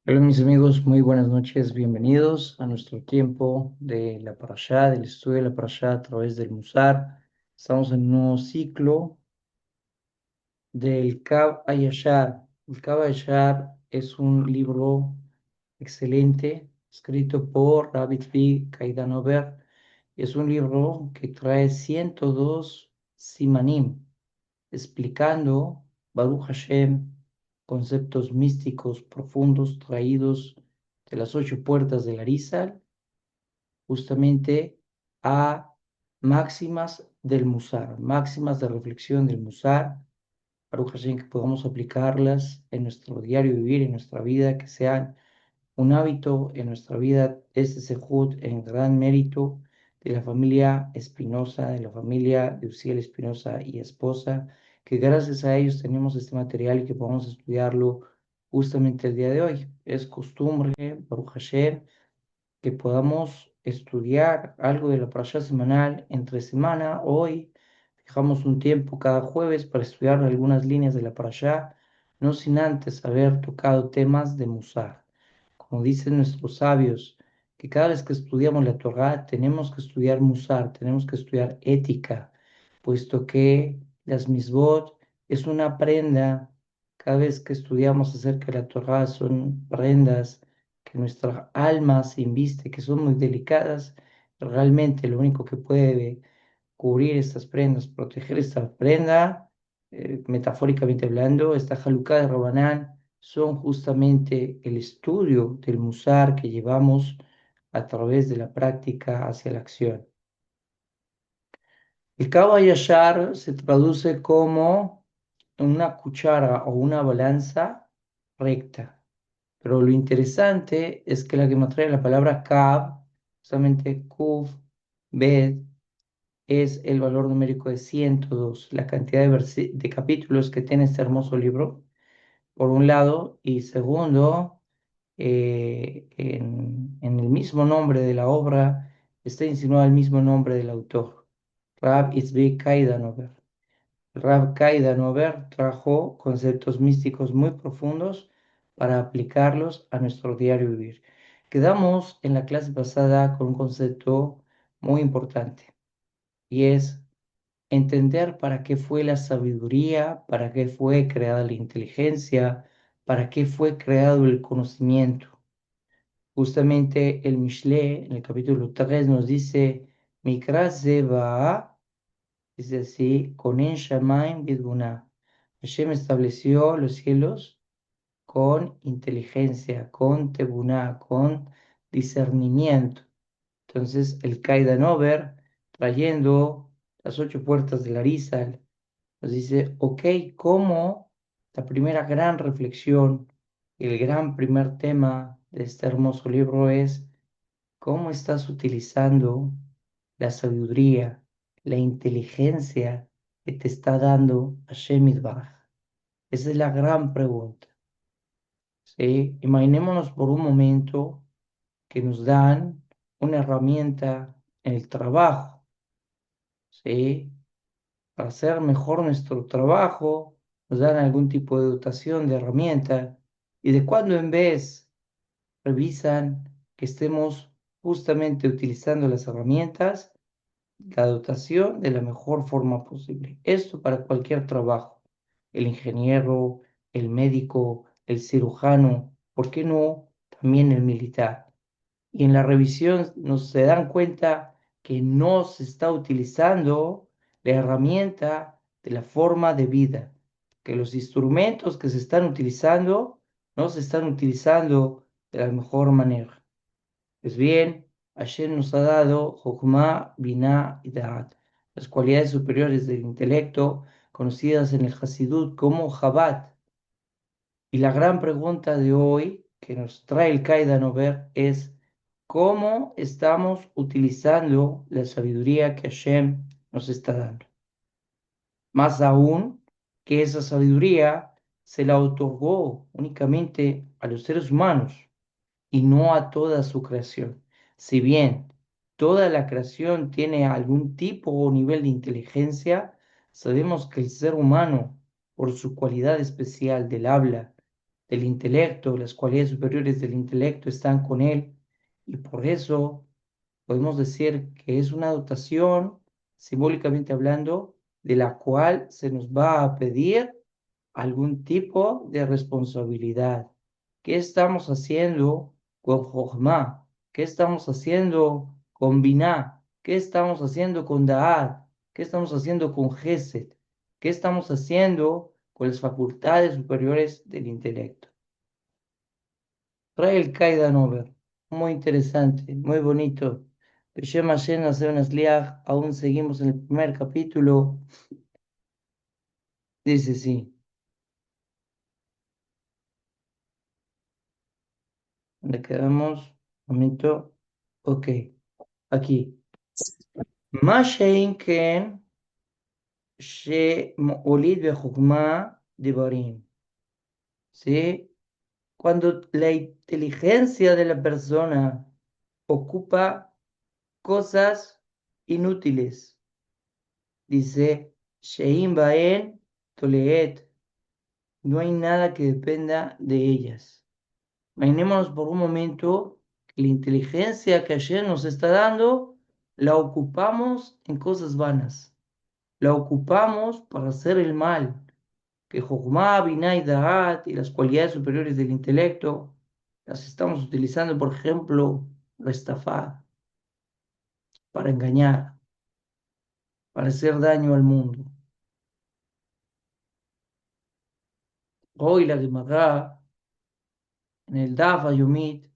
Hola mis amigos, muy buenas noches, bienvenidos a nuestro tiempo de la Parashá, del estudio de la Parashá a través del Musar. Estamos en un nuevo ciclo del Kab Hayashar. El Kab Hayashar es un libro excelente, escrito por Rabbi Tzvi Kaidanover. Es un libro que trae 102 simanim, explicando Baruch Hashem, conceptos místicos profundos traídos de las ocho puertas del Arizal, justamente a máximas del Musar, máximas de reflexión del Musar, Baruch Hashem, que podamos aplicarlas en nuestro diario vivir, en nuestra vida, que sean un hábito en nuestra vida, este Sejud en gran mérito de la familia Espinosa, de la familia de Uziel Espinosa y esposa, que gracias a ellos tenemos este material y que podamos estudiarlo justamente el día de hoy. Es costumbre, Baruch Hashem, que podamos estudiar algo de la parashá semanal entre semana. Hoy fijamos un tiempo cada jueves para estudiar algunas líneas de la parashá, no sin antes haber tocado temas de Musar. Como dicen nuestros sabios, que cada vez que estudiamos la Torá tenemos que estudiar Musar, tenemos que estudiar ética, puesto que las misbot es una prenda. Cada vez que estudiamos acerca de la Torá son prendas que nuestra alma se inviste, que son muy delicadas. Realmente lo único que puede cubrir estas prendas, proteger esta prenda, metafóricamente hablando, esta Haluká de Rabanán, son justamente el estudio del Musar que llevamos a través de la práctica hacia la acción. El Kaba Yashar se traduce como una cuchara o una balanza recta. Pero lo interesante es que la que me trae la palabra Kab, justamente Kuf, Bed, es el valor numérico de 102, la cantidad de capítulos que tiene este hermoso libro, por un lado, y segundo, en el mismo nombre de la obra está insinuado el mismo nombre del autor, Rab Itzvi Kaidanover. Rab Kaidanover trajo conceptos místicos muy profundos para aplicarlos a nuestro diario vivir. Quedamos en la clase pasada con un concepto muy importante y es entender para qué fue la sabiduría, para qué fue creada la inteligencia, para qué fue creado el conocimiento. Justamente el Mishle, en el capítulo 3, nos dice, Mikra Zeva, dice así, Konen Shamaim Bidguna. Hashem estableció los cielos con inteligencia, con tebuná, con discernimiento. Entonces el Kaidanover, trayendo las ocho puertas del Arizal, nos dice, ok, ¿cómo la primera gran reflexión, el gran primer tema de este hermoso libro es cómo estás utilizando la sabiduría, la inteligencia que te está dando Hashem Yitbaraj? Esa es la gran pregunta. ¿Sí? Imaginémonos por un momento que nos dan una herramienta en el trabajo, ¿sí? Para hacer mejor nuestro trabajo, nos dan algún tipo de dotación de herramienta y de cuando en vez revisan que estemos justamente utilizando las herramientas, la dotación de la mejor forma posible. Esto para cualquier trabajo, el ingeniero, el médico, el cirujano, ¿por qué no también el militar? Y en la revisión nos se dan cuenta que no se está utilizando la herramienta de la forma de vida, que los instrumentos que se están utilizando no se están utilizando de la mejor manera. Pues bien, Hashem nos ha dado Jochma, Binah y Da'at, las cualidades superiores del intelecto, conocidas en el Hasidut como Chabad. Y la gran pregunta de hoy que nos trae el Kaidanover es cómo estamos utilizando la sabiduría que Hashem nos está dando. Más aún que esa sabiduría se la otorgó únicamente a los seres humanos y no a toda su creación. Si bien toda la creación tiene algún tipo o nivel de inteligencia, sabemos que el ser humano, por su cualidad especial del habla, del intelecto, las cualidades superiores del intelecto están con él, y por eso podemos decir que es una dotación, simbólicamente hablando, de la cual se nos va a pedir algún tipo de responsabilidad. ¿Qué estamos haciendo con Jochma? ¿Qué estamos haciendo con Binah? ¿Qué estamos haciendo con Da'at? ¿Qué estamos haciendo con Gesed? ¿Qué estamos haciendo con las facultades superiores del intelecto? Trae el Kaidan Over. Muy interesante, muy bonito. Beshem Hashem, Hashem Sliach, aún seguimos en el primer capítulo. Dice sí. ¿Dónde quedamos? Un momento. Ok, aquí. מה שאין כן שמוליד בחוכמה דברים. ¿Sí? Cuando la inteligencia de la persona ocupa cosas inútiles, dice, Shein Baen Toleet, no hay nada que dependa de ellas. Imaginémonos por un momento que la inteligencia que ayer nos está dando, la ocupamos en cosas vanas, la ocupamos para hacer el mal, que Jochma, Binah y Da'at y las cualidades superiores del intelecto, las estamos utilizando, por ejemplo, para estafar, para engañar, para hacer daño al mundo. Hoy la Gemara, en el Daf Yomit,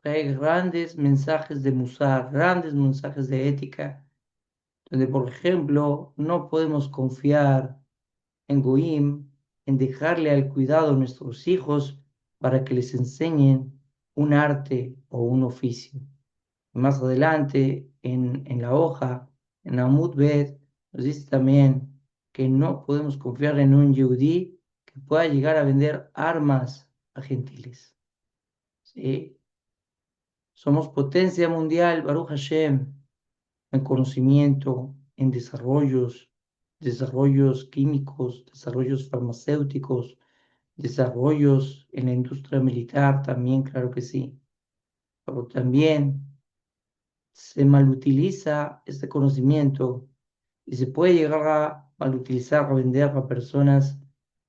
trae grandes mensajes de Musar, grandes mensajes de ética, donde, por ejemplo, no podemos confiar en Goim, en dejarle al cuidado a nuestros hijos para que les enseñen un arte o un oficio. Más adelante, en la hoja, en Amud Bet, nos dice también que no podemos confiar en un yehudí que pueda llegar a vender armas a gentiles. ¿Sí? Somos potencia mundial, Baruch Hashem, en conocimiento, en desarrollos químicos, desarrollos farmacéuticos, desarrollos en la industria militar también, claro que sí, pero también se malutiliza este conocimiento y se puede llegar a malutilizar o vender a personas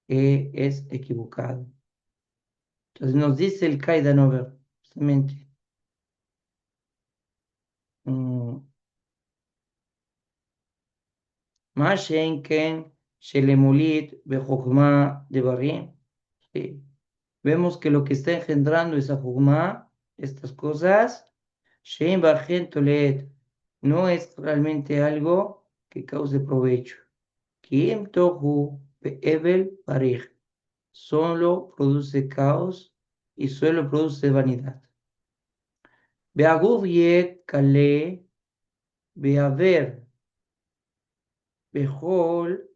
que es equivocado. Entonces nos dice el Kaidanover, justamente, מה שאין כן שלמוליד בחוכמה דברים. Sí. Vemos que lo que está engendrando esa jugma, estas cosas, Shein Bargen Tolet, no es realmente algo que cause provecho. Kim Tohu Be'ebel Parij, solo produce caos y solo produce vanidad. Be'aguv Yek Kale, Be'aver, Be'hol,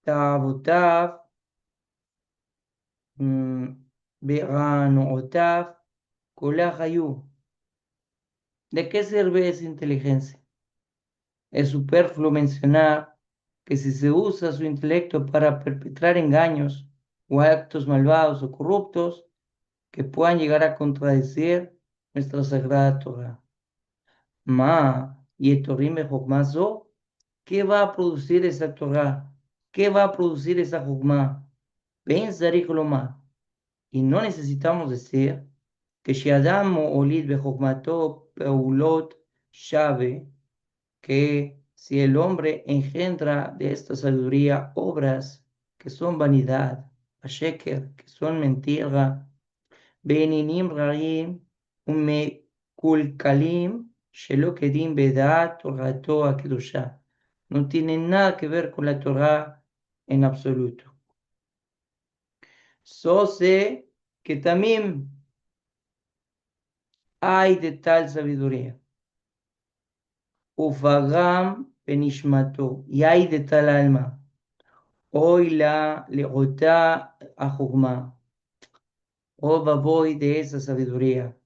Ta'avotav, Be'anotav, Kolah Hayu. ¿De qué sirve esa inteligencia? Es superfluo mencionar que si se usa su intelecto para perpetrar engaños o actos malvados o corruptos que puedan llegar a contradecir nuestra sagrada Torah. Ma, y Etorime Jokmazo, ¿qué va a producir esa Torah? ¿Qué va a producir esa Jokma? Ven Zarikoloma. Y no necesitamos decir que Sheadam Olid Bejokmato Peulot Shave, que si el hombre engendra de esta sabiduría obras que son vanidad, sheker, que son mentira, beninim raim, umekulkalim, shelo kedim bedat torato akedusha. No tiene nada que ver con la Torah en absoluto. So sé que también hay de tal sabiduría. Ufagam benishmato, y hay de tal alma. Hoy la leotá a Jugma, oh baboy de esa sabiduría.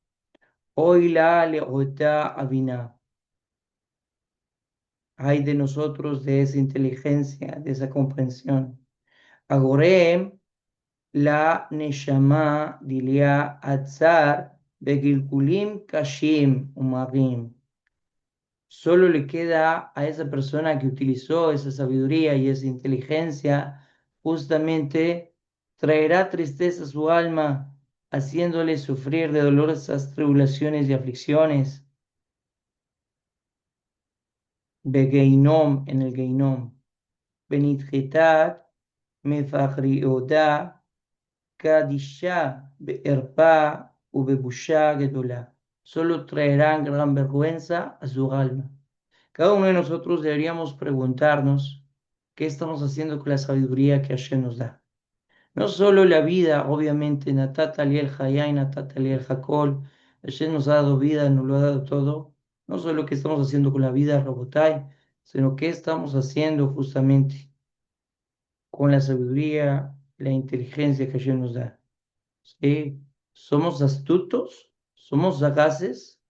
Hoy la leotá a Binah. Hay de nosotros de esa inteligencia, de esa comprensión. Agorem, la neshama dilia atzar begilgulim kashim umarim. Solo le queda a esa persona que utilizó esa sabiduría y esa inteligencia, justamente traerá tristeza a su alma, haciéndole sufrir de dolorosas tribulaciones y aflicciones. Begeinom, en el Geinom. Benitjetat, mefagriodá, kadisha, beerpa, ubebusha, gedolá. Solo traerán gran vergüenza a su alma. Cada uno de nosotros deberíamos preguntarnos qué estamos haciendo con la sabiduría que Hashem nos da. No solo la vida, obviamente, Natat el Hayá y Natat el Hakol, Hashem nos ha dado vida, nos lo ha dado todo. No solo qué estamos haciendo con la vida, Rabotai, sino qué estamos haciendo justamente con la sabiduría, la inteligencia que Hashem nos da. ¿Sí? Somos astutos, somos sagaces.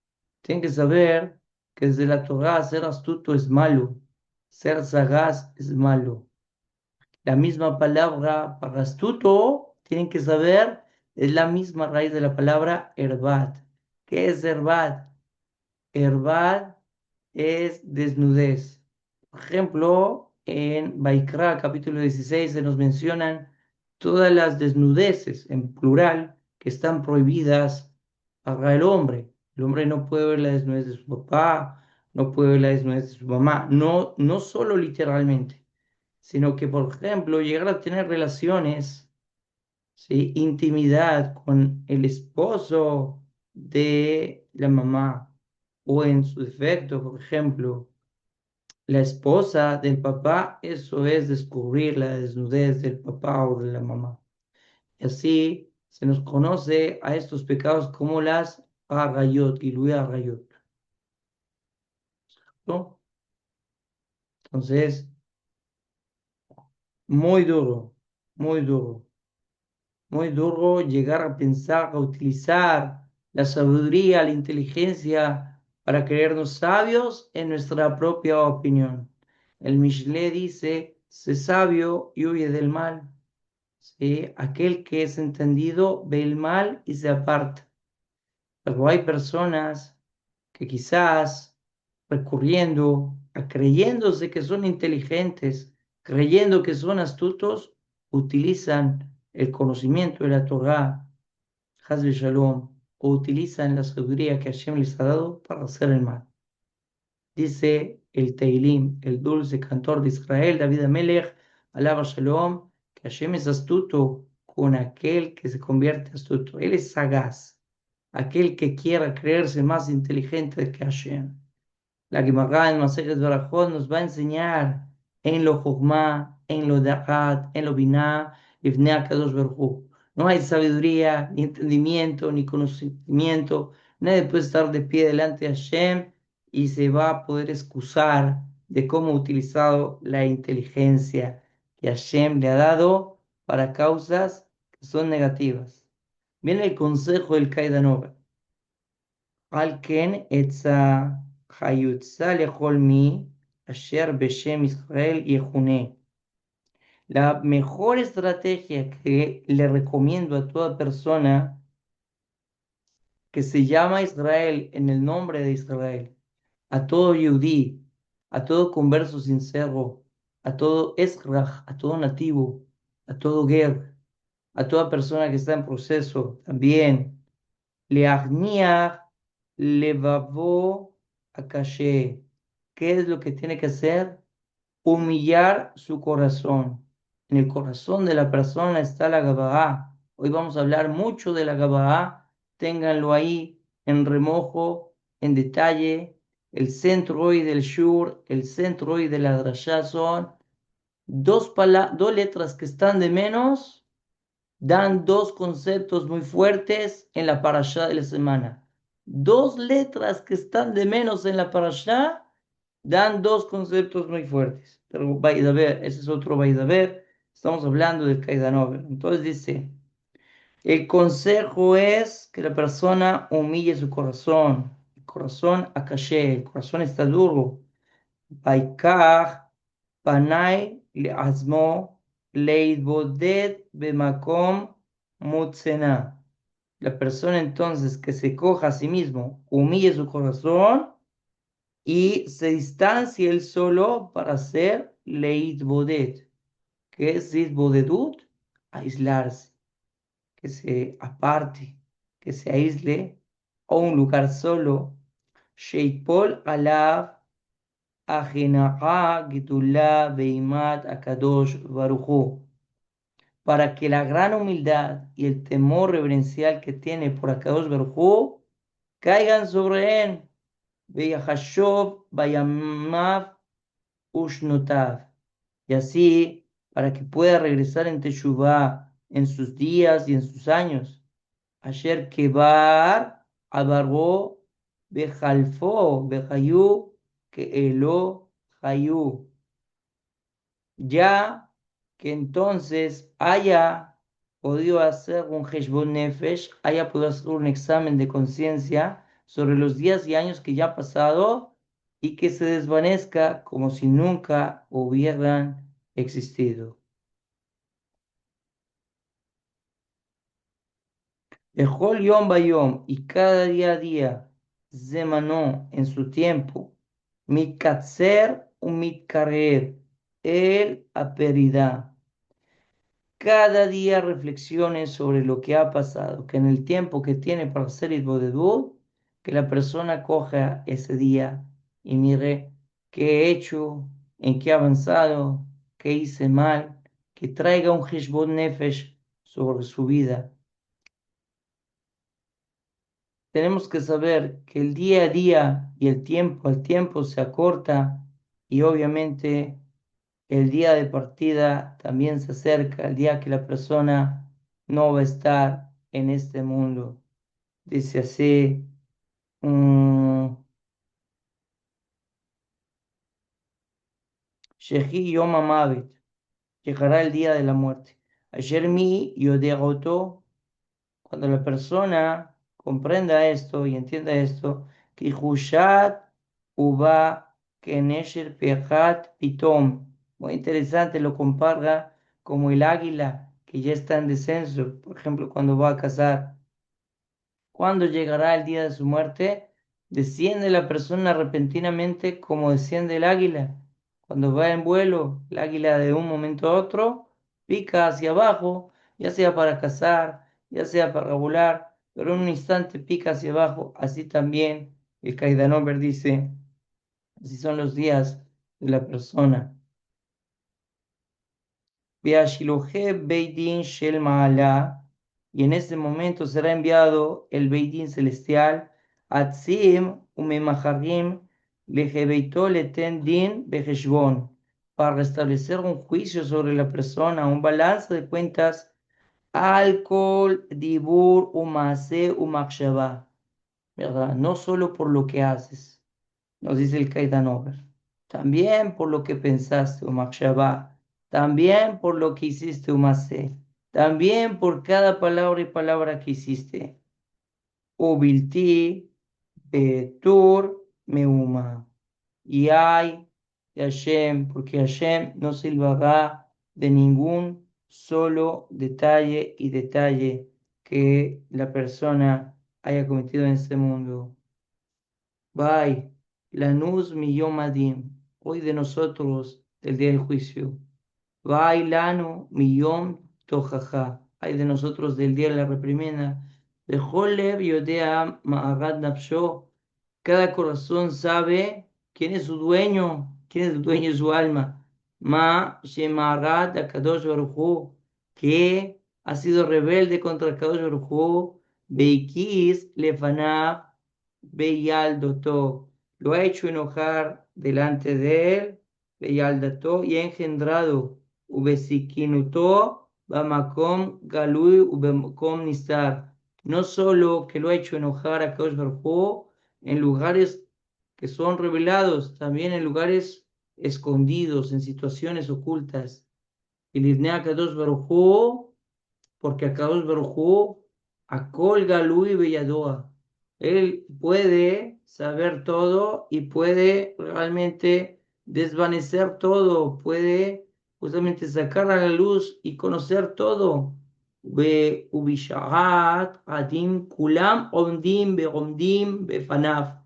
Tienen que saber que desde la Torah ser astuto es malo, ser sagaz es malo. La misma palabra para astuto, tienen que saber, es la misma raíz de la palabra herbat. ¿Qué es herbat? Herbat es desnudez. Por ejemplo, en Baikra, capítulo 16, se nos mencionan todas las desnudeces, en plural, que están prohibidas para el hombre. El hombre no puede ver la desnudez de su papá, no puede ver la desnudez de su mamá, no, no solo literalmente, sino que, por ejemplo, llegar a tener relaciones, ¿sí? Intimidad con el esposo de la mamá, o en su defecto, por ejemplo, la esposa del papá, eso es descubrir la desnudez del papá o de la mamá. Y así se nos conoce a estos pecados como las arrayot, y arrayot, ¿no? Entonces, muy duro, muy duro. Muy duro llegar a pensar, a utilizar la sabiduría, la inteligencia para creernos sabios en nuestra propia opinión. El Mishle dice, sé sabio y huye del mal. ¿Sí? Aquel que es entendido ve el mal y se aparta. Pero hay personas que quizás recurriendo a creyéndose que son inteligentes, creyendo que son astutos, utilizan el conocimiento de la Torá, Hazbe Shalom, o utilizan la sabiduría que Hashem les ha dado para hacer el mal. Dice el Teilim, el dulce cantor de Israel, David Amelech, alaba Shalom, que Hashem es astuto con aquel que se convierte astuto. Él es sagaz, aquel que quiera creerse más inteligente que Hashem. La Gemara en Masejet Barajot nos va a enseñar en lo Jochma, en lo Da'at, en lo Binah, Ifnei HaKadosh Baruj Hu. No hay sabiduría, ni entendimiento, ni conocimiento. Nadie puede estar de pie delante de Hashem y se va a poder excusar de cómo ha utilizado la inteligencia que Hashem le ha dado para causas que son negativas. Viene el consejo del Kaidanova. על כן עצה חיוצה לכל מי אשר בשם ישראל יכונה. La mejor estrategia que le recomiendo a toda persona que se llama Israel en el nombre de Israel, a todo yudí, a todo converso sincero, a todo esraj, a todo nativo, a todo ger, a toda persona que está en proceso también, Leagniach levavó akashe. ¿Qué es lo que tiene que hacer? Humillar su corazón. En el corazón de la persona está la Gabaa. Hoy vamos a hablar mucho de la Gabaa. Ténganlo ahí en remojo, en detalle. El centro hoy del Shur, el centro hoy de la Drashá son dos letras que están de menos, dan dos conceptos muy fuertes en la parashá de la semana. Dos letras que están de menos en la parashá dan dos conceptos muy fuertes. Pero Vaidaber, ese es otro Vaidaber. Estamos hablando del Kaidanover. Entonces dice, el consejo es que la persona humille su corazón. El corazón akashe, el corazón está duro. Baikach, panay le azmo, Leitboded bemakom mutzena. La persona entonces que se coja a sí mismo, humille su corazón y se distancie él solo para hacer leitboded. ¿Qué es leitbodedut? Aislarse, que se aparte, que se aísle a un lugar solo. Sheipol alav ajenaha gitulá beimat akadosh baruchu, para que la gran humildad y el temor reverencial que tiene por Akadosh Baruj caigan sobre él. Veyahashov bayamav ushnotav. Y así, para que pueda regresar en Teshuvah en sus días y en sus años. Ayer kebar abargo bejalfo behayu que elo hayu, ya que entonces haya podido hacer un Heshbon Nefesh, haya podido hacer un examen de conciencia sobre los días y años que ya ha pasado y que se desvanezca como si nunca hubieran existido. Bejol Yom Bayom, y cada día a día, Zemanó en su tiempo, Mitkatzer un Mitkarer, el aperidad. Cada día reflexiones sobre lo que ha pasado, que en el tiempo que tiene para hacer el bodedud, que la persona coja ese día y mire qué he hecho, en qué he avanzado, qué hice mal, que traiga un Heshbon Nefesh sobre su vida. Tenemos que saber que el día a día y el tiempo al tiempo se acorta y obviamente el día de partida también se acerca, el día que la persona no va a estar en este mundo. Dice así, Shehi Yom HaMavet, llegará el día de la muerte. Ayer mi Yodegoto, cuando la persona comprenda esto y entienda esto, que Hushat Uba Kenesher Pejat Pitom. Muy interesante, lo compara como el águila que ya está en descenso, por ejemplo, cuando va a cazar. Cuando llegará el día de su muerte, desciende la persona repentinamente como desciende el águila. Cuando va en vuelo, el águila de un momento a otro pica hacia abajo, ya sea para cazar, ya sea para volar, pero en un instante pica hacia abajo. Así también el Kaidanover dice, así son los días de la persona. Beashilohe Beidin Shel Ma'ala, y en ese momento será enviado el Beidin celestial, Atzim Umemaharim Lejebeito Leten Din Beheshbon, para restablecer un juicio sobre la persona, un balance de cuentas, Alcohol, Dibur, Umase, Umachshava, ¿verdad? No solo por lo que haces, nos dice el Kaidanover, también por lo que pensaste, Umachshava, también por lo que hiciste, Umase, también por cada palabra y palabra que hiciste. Ubilti, Betur, Meuma. Y hay de Hashem, porque Hashem no se librará de ningún solo detalle y detalle que la persona haya cometido en este mundo. Bye. Lanuz Miyomadim, hoy de nosotros, el día del juicio. Bye Lanu Miyom Tojaja, ay de nosotros del día de la reprimenda. Bejolev Yodea Ma'agad Nafsho, cada corazón sabe quién es su dueño, quién es el dueño de su alma. Ma Shema'agad Akadosh Baruj Hu, que ha sido rebelde contra Akadosh Baruj Hu, Beikis Lefanav Beyaldoto, lo ha hecho enojar delante de él, Beyaldato, y ha engendrado, Ubesikinuto, Bamakom Galui, Ubemakom Nistar. No solo que lo ha hecho enojar a Kadosh Baruj Hu en lugares que son revelados, también en lugares escondidos, en situaciones ocultas. Y Livnei Kadosh Baruj Hu, porque Akadosh Baruj Akol Galui Belladoa. Él puede saber todo y puede realmente desvanecer todo, puede justamente sacar a la luz y conocer todo. Ve ubisharat adim kulam omdim beomdim befanaf.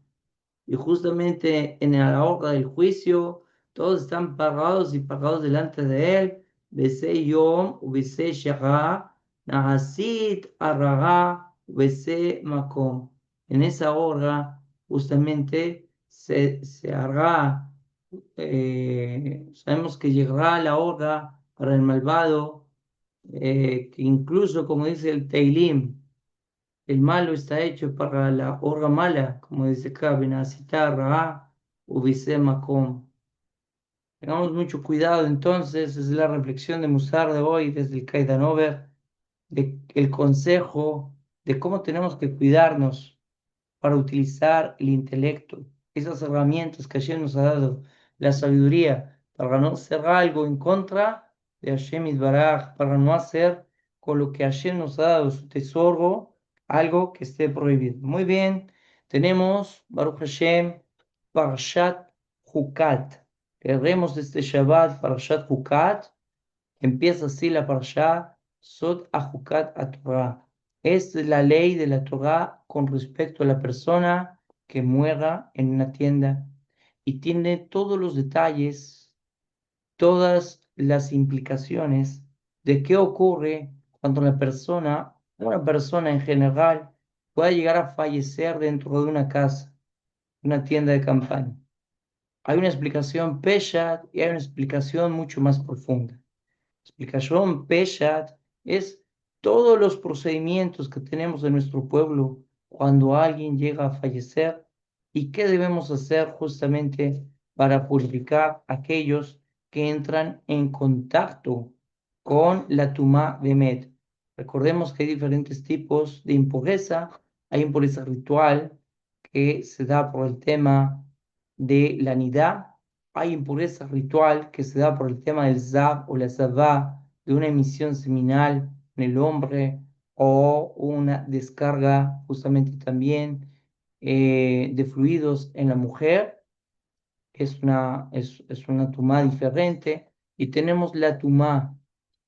Y justamente en la hora del juicio, todos están parados y parados delante de él. Bese yom, ubese shara, nahasit arraga, ubese makom. En esa hora, justamente, se hará, sabemos que llegará la hora para el malvado, que incluso, como dice el Teilim, el malo está hecho para la hora mala, como dice acá, Benacita Ra, Ubise Makom. Tengamos mucho cuidado entonces, es la reflexión de Musar de hoy desde el Kaidan Over, de el consejo de cómo tenemos que cuidarnos para utilizar el intelecto, esas herramientas que Hashem nos ha dado, la sabiduría, para no hacer algo en contra de Hashem Yitbaraj, para no hacer con lo que Hashem nos ha dado, su tesoro, algo que esté prohibido. Muy bien, tenemos Baruch Hashem, Parashat Hukat. Leeremos este Shabbat, Parashat Hukat. Empieza así la parashá, Sot Ajukat Torah. Es la ley de la Torah con respecto a la persona que muera en una tienda y tiene todos los detalles, todas las implicaciones de qué ocurre cuando una persona en general, pueda llegar a fallecer dentro de una casa, una tienda de campaña. Hay una explicación Peshat y hay una explicación mucho más profunda. Explicación Peshat es todos los procedimientos que tenemos en nuestro pueblo cuando alguien llega a fallecer y qué debemos hacer justamente para purificar a aquellos que entran en contacto con la Tumá Bemet. Recordemos que hay diferentes tipos de impureza. Hay impureza ritual que se da por el tema de la nidá. Hay impureza ritual que se da por el tema del zab o la zabá, de una emisión seminal en el hombre o una descarga justamente también de fluidos en la mujer. Es una tumá diferente. Y tenemos la tumá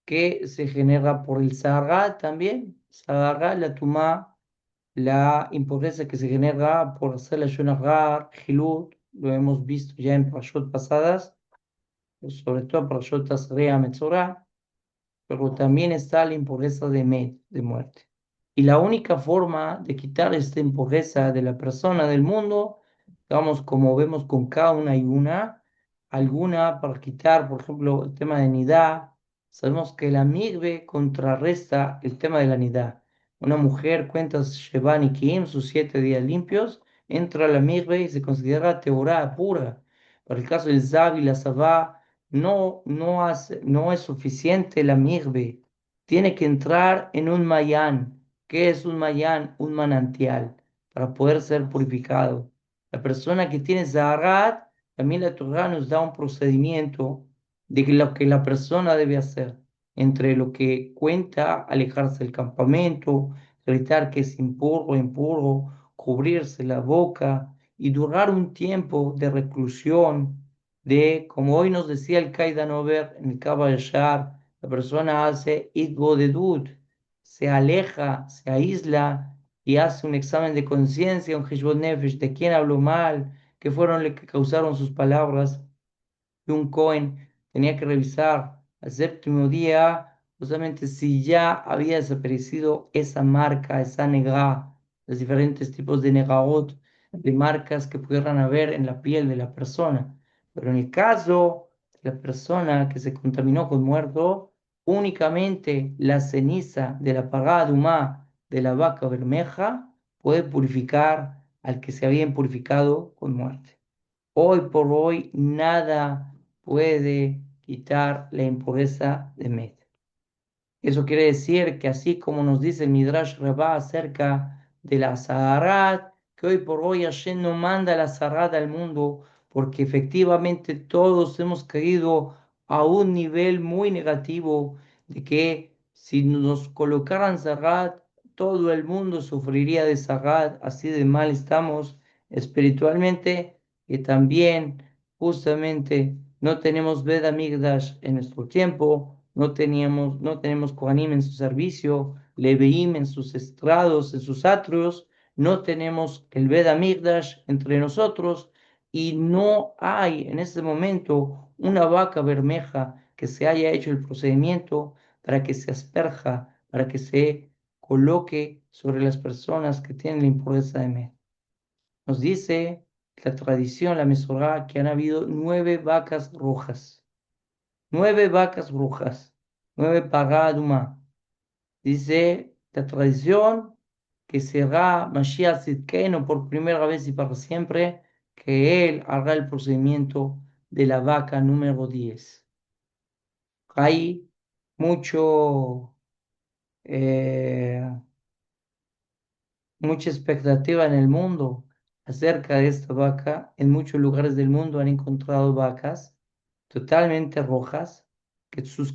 que se genera por el Sahara también. Sahara, la tumá, la impureza que se genera por hacer la Shonahar, Hilut, lo hemos visto ya en parashot pasadas, sobre todo parashot Tazria Metzorah, pero también está la impureza de de muerte. Y la única forma de quitar esta impureza de la persona del mundo, digamos, como vemos con cada una y una, alguna para quitar, por ejemplo, el tema de nidá, sabemos que la migbe contrarresta el tema de la nidá. Una mujer cuenta Shevan y Kim, sus 7 días limpios, entra a la migbe y se considera teorá pura. Para el caso del Zab y la Sabá, no es suficiente la migbe, tiene que entrar en un mayán. ¿Qué es un mayán? Un manantial, para poder ser purificado. La persona que tiene zaharat, también la Torah nos da un procedimiento de lo que la persona debe hacer, entre lo que cuenta alejarse del campamento, gritar que es impuro, impuro, cubrirse la boca y durar un tiempo de reclusión, de, como hoy nos decía el Kaidan Over en el Kabbalah Shar, la persona hace itbodedut, se aleja, se aísla y hace un examen de conciencia, un Heshbon Nefesh, de quién habló mal, qué fueron los que causaron sus palabras. Y un Cohen tenía que revisar al séptimo día, justamente si ya había desaparecido esa marca, esa negá, los diferentes tipos de negaot, de marcas que pudieran haber en la piel de la persona. Pero en el caso de la persona que se contaminó con muerto, únicamente la ceniza de la pagada humá de la vaca bermeja puede purificar al que se había impurificado con muerte. Hoy por hoy nada puede quitar la impureza de Met. Eso quiere decir que así como nos dice el Midrash Rabbah acerca de la Zaharat, que hoy por hoy Hashem no manda la Zaharat al mundo, porque efectivamente todos hemos caído a un nivel muy negativo de que si nos colocaran Zaharat, todo el mundo sufriría de Zaharat, así de mal estamos espiritualmente, que también justamente no tenemos Bet Hamikdash en nuestro tiempo, no tenemos Kohanim en su servicio, Leviim en sus estrados, en sus atrios, no tenemos el Bet Hamikdash entre nosotros y no hay en este momento una vaca bermeja que se haya hecho el procedimiento para que se asperja, para que se coloque sobre las personas que tienen la impureza de Met. Nos dice la tradición, la Mesorá, que han habido 9 vacas rojas, 9 pará. Dice la tradición que será Mashiach Tzidkenu por primera vez y para siempre, que él hará el procedimiento de la vaca número 10. Hay mucho, eh, mucha expectativa en el mundo acerca de esta vaca. En muchos lugares del mundo han encontrado vacas totalmente rojas, que sus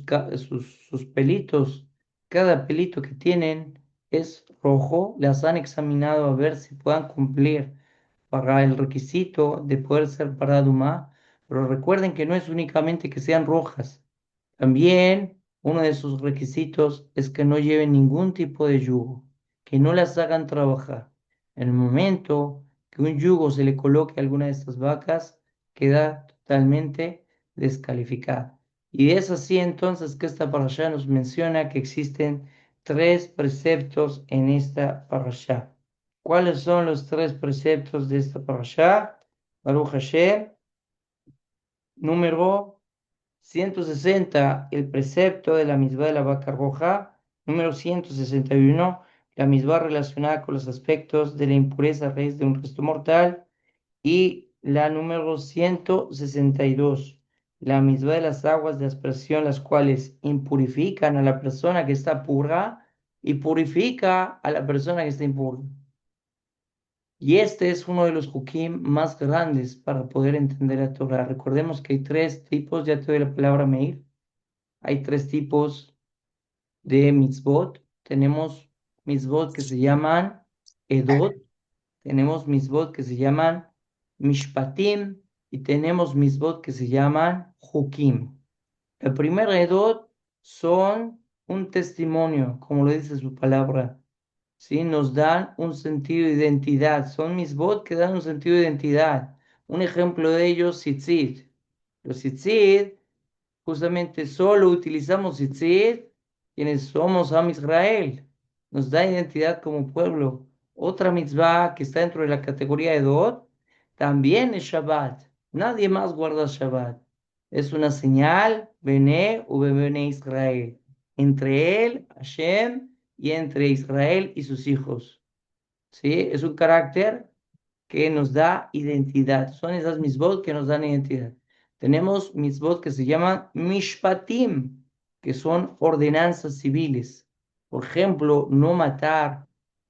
pelitos, cada pelito que tienen es rojo. Las han examinado a ver si puedan cumplir para el requisito de poder ser paradumá, pero recuerden que no es únicamente que sean rojas. También uno de sus requisitos es que no lleven ningún tipo de yugo, que no las hagan trabajar. En el momento que un yugo se le coloque a alguna de estas vacas, queda totalmente descalificada. Y es así entonces que esta parashá nos menciona que existen 3 preceptos en esta parashá. ¿Cuáles son los 3 preceptos de esta parashá? Baruch Hashem, número 160, el precepto de la misbah de la vaca roja. Número 161, la misbah relacionada con los aspectos de la impureza a raíz de un resto mortal. Y la número 162, la misbah de las aguas de aspersión, las cuales impurifican a la persona que está pura y purifica a la persona que está impura. Y este es uno de los hukim más grandes para poder entender la Torah. Recordemos que hay 3 tipos, ya te doy la palabra, Meir. Hay 3 tipos de mitzvot. Tenemos mitzvot que se llaman edot, tenemos mitzvot que se llaman mishpatim y tenemos mitzvot que se llaman hukim. El primer edot son un testimonio, como lo dice su palabra. ¿Sí? Nos dan un sentido de identidad. Son mitzvot que dan un sentido de identidad. Un ejemplo de ellos, tzitzit. Los tzitzit, justamente solo utilizamos tzitzit quienes somos Am Israel. Nos da identidad como pueblo. Otra mitzvah que está dentro de la categoría de Dot, también es Shabbat. Nadie más guarda Shabbat. Es una señal, Bene u Bene Israel. Entre él, Hashem, y entre Israel y sus hijos. ¿Sí? Es un carácter que nos da identidad. Son esas mitzvot que nos dan identidad. Tenemos mitzvot que se llaman mishpatim, que son ordenanzas civiles. Por ejemplo, no matar,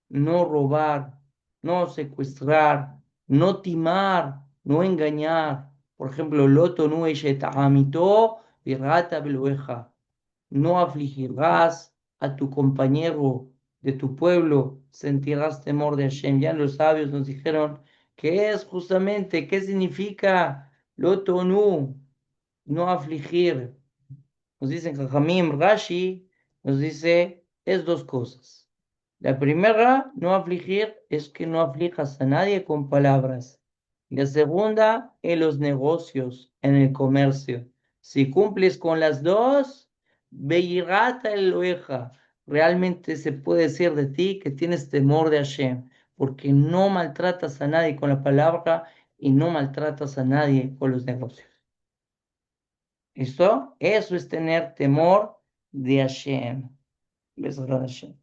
no robar, no secuestrar, no timar, no engañar. Por ejemplo, loto nu eshet amito virata belueja. No afligirás a tu compañero de tu pueblo, sentirás temor de Hashem. Ya los sabios nos dijeron que es justamente, ¿qué significa lotonu? No afligir. Nos dicen Jajamim, Rashi, nos dice, es 2 cosas. La primera, no afligir, es que no aflijas a nadie con palabras. Y la segunda, en los negocios, en el comercio. Si cumples con las dos, Beirata Eloheja, realmente se puede decir de ti que tienes temor de Hashem, porque no maltratas a nadie con la palabra y no maltratas a nadie con los negocios. ¿Listo? Eso es tener temor de Hashem. Besrat Hashem.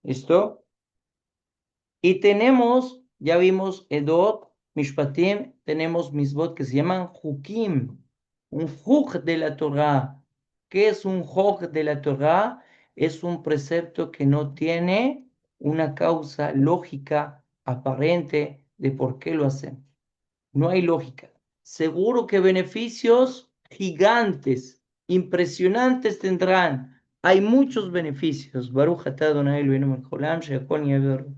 ¿Listo? Y tenemos, ya vimos Edot, Mishpatim, tenemos Misbot que se llaman Hukim, un Juk de la Torah. ¿Qué es un Juk de la Torah? Es un precepto que no tiene una causa lógica aparente de por qué lo hacemos. No hay lógica. Seguro que beneficios gigantes, impresionantes tendrán. Hay muchos beneficios. Baruch atah Adonai Eloheinu melech haolam, sheyakol nהיה b'dvaro.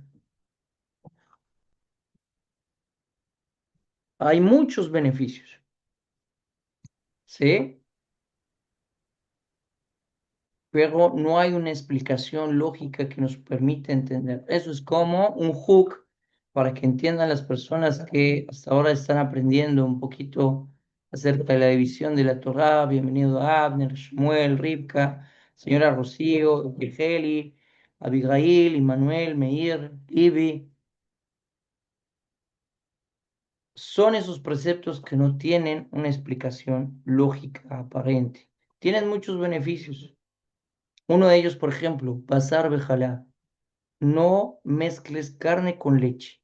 Hay muchos beneficios. ¿sí? Pero no hay una explicación lógica que nos permita entender. Eso es como un hook para que entiendan las personas que hasta ahora están aprendiendo un poquito acerca de la división de la Torá. Bienvenido a Abner, Shmuel, Rivka, señora Rocío, Vigeli, Abigail, Immanuel, Meir, Ibi. Son esos preceptos que no tienen una explicación lógica aparente. Tienen muchos beneficios. Uno de ellos, por ejemplo, Basar Bejalá. No mezcles carne con leche.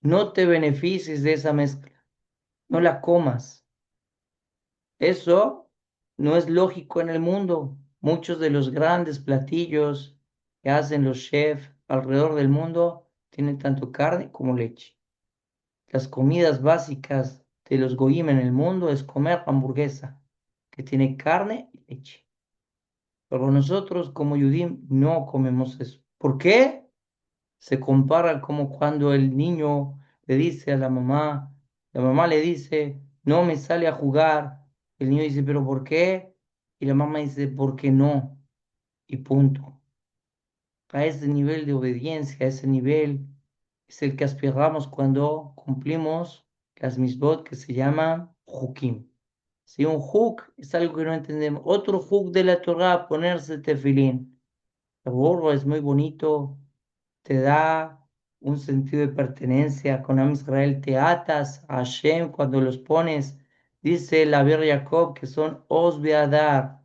No te beneficies de esa mezcla. No la comas. Eso no es lógico en el mundo. Muchos de los grandes platillos que hacen los chefs alrededor del mundo tienen tanto carne como leche. Las comidas básicas de los goyim en el mundo es comer hamburguesa, que tiene carne y leche. Pero nosotros como Yudim no comemos eso. ¿Por qué? Se compara como cuando el niño le dice a la mamá le dice, no me sale a jugar. El niño dice, ¿pero por qué? Y la mamá dice, ¿por qué no? Y punto. A ese nivel de obediencia, a ese nivel es el que aspiramos cuando cumplimos las misbot que se llaman hukim. Si un huk es algo que no entendemos, otro huk de la Torah, ponerse tefilín. El gorro es muy bonito, te da un sentido de pertenencia. Con Am Israel te atas a Hashem cuando los pones. Dice la Ver Jacob que son Os Beadar,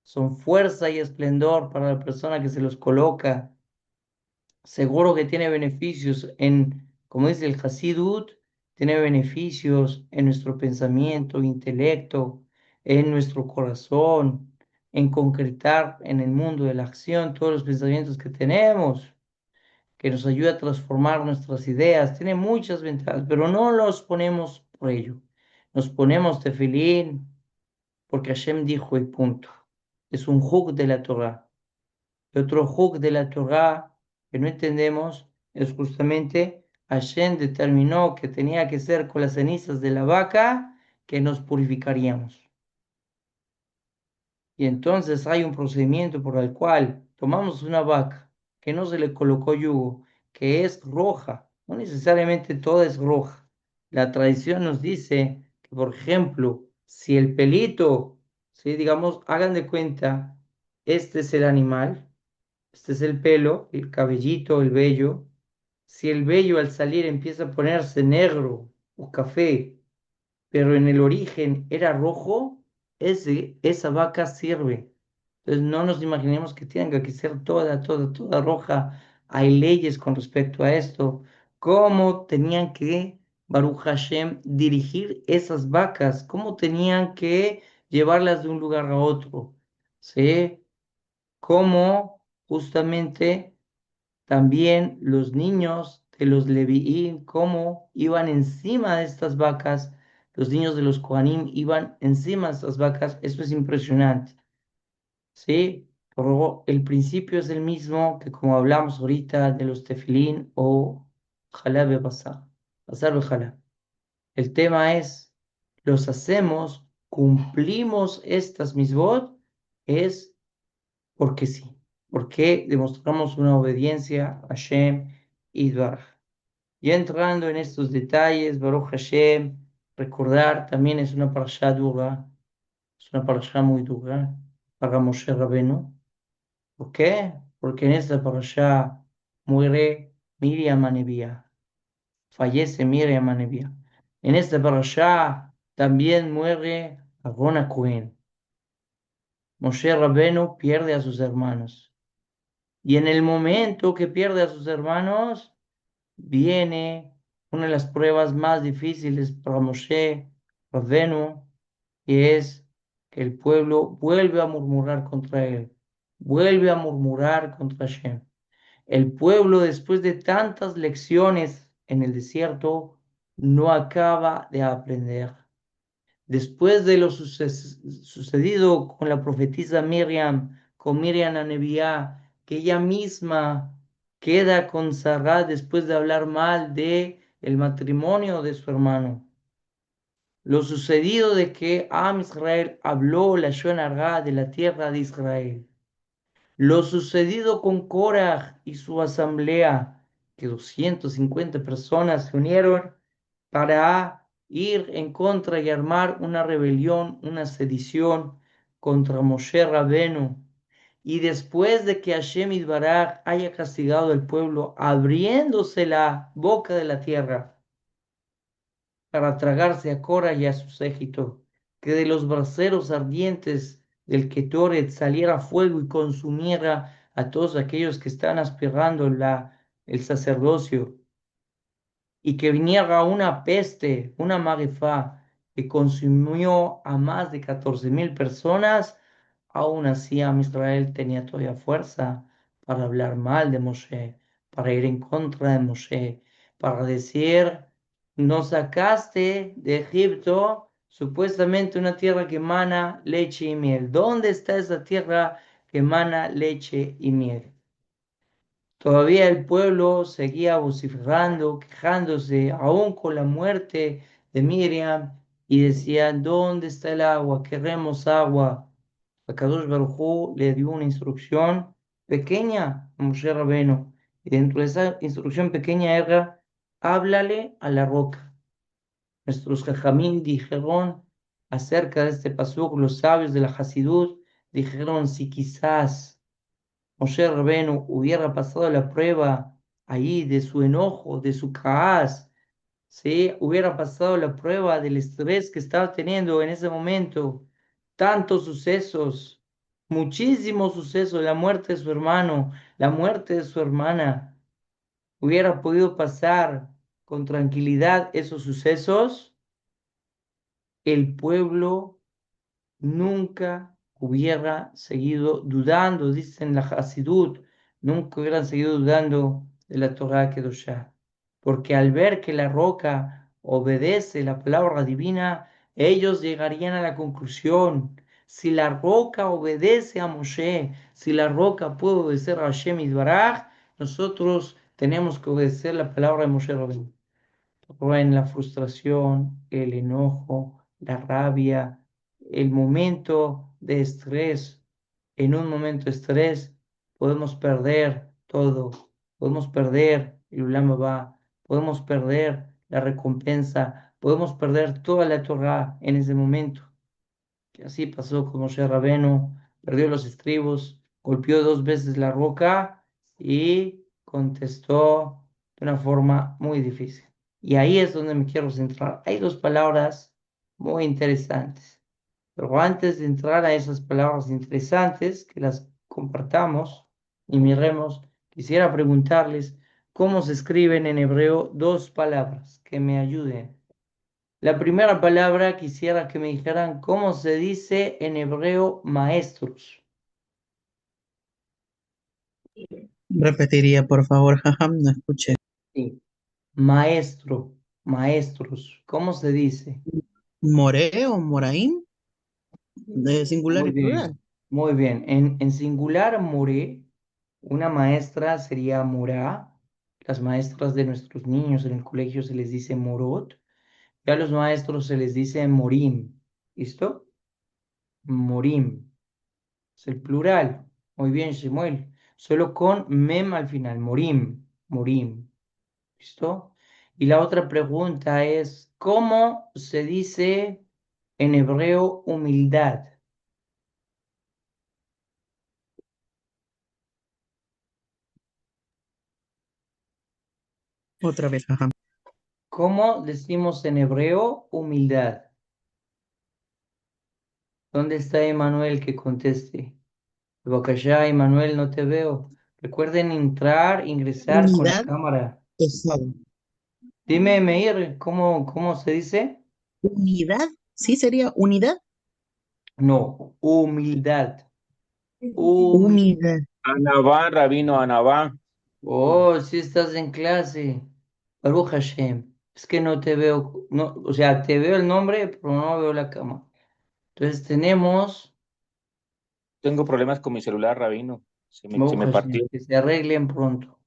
son fuerza y esplendor para la persona que se los coloca. Seguro que tiene beneficios en, como dice el Hasidut, tiene beneficios en nuestro pensamiento, intelecto, en nuestro corazón, en concretar en el mundo de la acción todos los pensamientos que tenemos, que nos ayuda a transformar nuestras ideas. Tiene muchas ventajas, pero no los ponemos por ello. Nos ponemos tefilín porque Hashem dijo y punto. Es un juk de la Torah. Y otro juk de la Torah que no entendemos es justamente Hashem determinó que tenía que ser con las cenizas de la vaca que nos purificaríamos. Y entonces hay un procedimiento por el cual tomamos una vaca que no se le colocó yugo, que es roja, no necesariamente toda es roja. La tradición nos dice que, por ejemplo, si el pelito, si digamos, hagan de cuenta, este es el animal, este es el pelo, el cabellito, el vello. Si el vello al salir empieza a ponerse negro o café, pero en el origen era rojo, esa vaca sirve. Entonces no nos imaginemos que tenga que ser toda roja. Hay leyes con respecto a esto. ¿Cómo tenían que, Baruch Hashem, dirigir esas vacas? ¿Cómo tenían que llevarlas de un lugar a otro? ¿Sí? ¿Cómo justamente también los niños de los Levií, cómo iban encima de estas vacas? Los niños de los Kohanim iban encima de estas vacas. Eso es impresionante. ¿Sí? Pero el principio es el mismo que como hablamos ahorita de los tefilín o jalá be basar, basar be jalá. El tema es, los hacemos, cumplimos estas misbot, es porque sí, porque demostramos una obediencia a Hashem y Baraj. Y entrando en estos detalles, Baruch Hashem, recordar también es una parashá dura, es una parashá muy dura para Moshe Rabbeinu. ¿Por qué? Porque en esta parashá muere Miriam Anebía, fallece Miriam Anebía. En esta parashá también muere Aarón Cohen. Moshe Rabbeinu pierde a sus hermanos. Y en el momento que pierde a sus hermanos, viene una de las pruebas más difíciles para Moshe Rabbeinu, y es que el pueblo vuelve a murmurar contra él, vuelve a murmurar contra Hashem. El pueblo, después de tantas lecciones en el desierto, no acaba de aprender. Después de lo sucedido con la profetisa Miriam, con Miriam la Nebiá, que ella misma queda con Sará después de hablar mal de el matrimonio de su hermano. lo sucedido de que Am Israel habló la Shonará de la tierra de Israel, lo sucedido con Korah y su asamblea, que 250 personas se unieron para ir en contra y armar una rebelión, una sedición contra Moshe Rabenu. Y después de que Hashem Yitbaraj haya castigado al pueblo, abriéndose la boca de la tierra para tragarse a Cora y a su séquito, que de los braseros ardientes del Ketoret saliera fuego y consumiera a todos aquellos que están aspirando el sacerdocio, y que viniera una peste, una magefá, que consumió a más de 14.000 personas, aún así Am Israel tenía todavía fuerza para hablar mal de Moshe, para ir en contra de Moshe, para decir, nos sacaste de Egipto, supuestamente una tierra que emana leche y miel. ¿Dónde está esa tierra que emana leche y miel? Todavía el pueblo seguía vociferando, quejándose, aún con la muerte de Miriam, y decían, ¿dónde está el agua? Queremos agua. Akadosh Baruj Hu le dio una instrucción pequeña a Moshe Rabenu, y dentro de esa instrucción pequeña era, háblale a la roca. Nuestros jajamín dijeron acerca de este pasuk, los sabios de la Hasidut, dijeron, si quizás Moshe Rabenu hubiera pasado la prueba ahí de su enojo, de su caaz, ¿sí? Hubiera pasado la prueba del estrés que estaba teniendo en ese momento, tantos sucesos, muchísimos sucesos, la muerte de su hermano, la muerte de su hermana, hubiera podido pasar con tranquilidad esos sucesos, el pueblo nunca hubiera seguido dudando, dicen la Hasidut, nunca hubieran seguido dudando de la Torah Kedoshá. Porque al ver que la roca obedece la palabra divina, ellos llegarían a la conclusión, si la roca obedece a Moshe, si la roca puede obedecer a Hashem Yitbaraj, nosotros tenemos que obedecer la palabra de Moshe Rabbeinu en la frustración, el enojo, la rabia, el momento de estrés. En un momento de estrés podemos perder todo, podemos perder el Ulam Abba, podemos perder la recompensa, podemos perder toda la Torah en ese momento. Que así pasó con Moshe Rabenu, perdió los estribos, golpeó 2 veces la roca y contestó de una forma muy difícil. Y ahí es donde me quiero centrar. Hay dos palabras muy interesantes. Pero antes de entrar a esas palabras interesantes, que las compartamos y miremos, quisiera preguntarles cómo se escriben en hebreo dos palabras que me ayuden. La primera palabra quisiera que me dijeran cómo se dice en hebreo maestros. Repetiría, por favor, jajam, no escuché. Sí. Maestro, maestros, ¿cómo se dice? ¿Moré o moraín? ¿De singular Muy y plural? bien, muy bien. En singular, more, una maestra sería morá. Las maestras de nuestros niños en el colegio se les dice morot. Y a los maestros se les dice morim. ¿Listo? Morim. Es el plural. Muy bien, Shemuel. Solo con mem al final. Morim. Morim. ¿Listo? Y la otra pregunta es, ¿cómo se dice en hebreo humildad? Otra vez, jajam. ¿Cómo decimos en hebreo humildad? ¿Dónde está Emanuel que conteste? Bocallá, Emanuel, no te veo. Recuerden entrar, ingresar con la Unidad, cámara. pesado. Dime, Meir, ¿cómo se dice? ¿Unidad? ¿Sí sería unidad? No, humildad. Humildad. Unidad. Anabá, Rabino Anabá. Oh, sí estás en clase. Baruch Hashem. Es que no te veo, no, o sea, te veo el nombre, pero no veo la cama. Entonces tenemos, Tengo problemas con mi celular, Rabino. Se Baruch me Hashem, partió. que se arreglen pronto.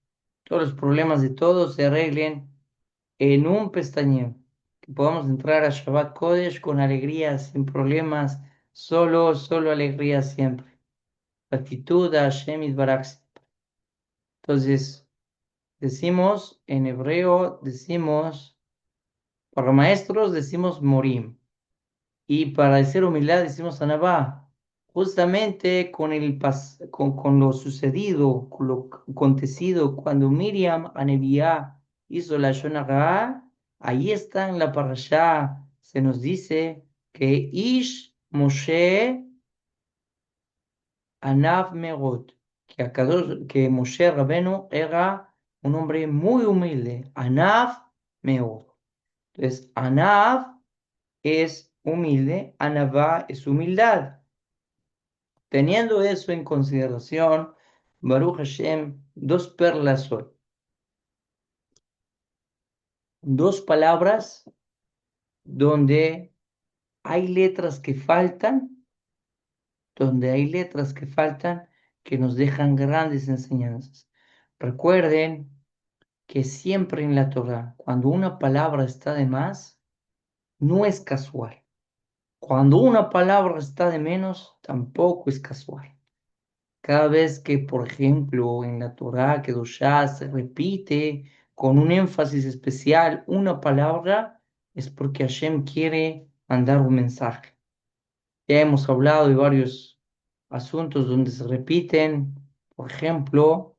Todos los problemas de todos se arreglen en un pestañeo. que podamos entrar a Shabbat Kodesh con alegría, sin problemas, solo alegría siempre. Gratitud a Hashem Yitbaraj. Entonces, decimos en hebreo, decimos, para maestros decimos morim. Y para decir humildad decimos anabá, justamente con lo sucedido, con lo acontecido, cuando Miriam Anebiá hizo la Shona Ra'á, ahí está en la parashá, se nos dice que Ish Moshe Anav Megot, que Moshe Rabenu era un hombre muy humilde, Anav Megot. Entonces, Anav es humilde, Anabá es humildad. Teniendo eso en consideración, Baruch Hashem, dos perlas hoy, dos palabras donde hay letras que faltan, donde hay letras que faltan que nos dejan grandes enseñanzas. Recuerden que siempre en la Torah, cuando una palabra está de más, no es casual. Cuando una palabra está de menos, tampoco es casual. Cada vez que, por ejemplo, en la Torá, Kedoshá, se repite con un énfasis especial una palabra, es porque Hashem quiere mandar un mensaje. Ya hemos hablado de varios asuntos donde se repiten, por ejemplo,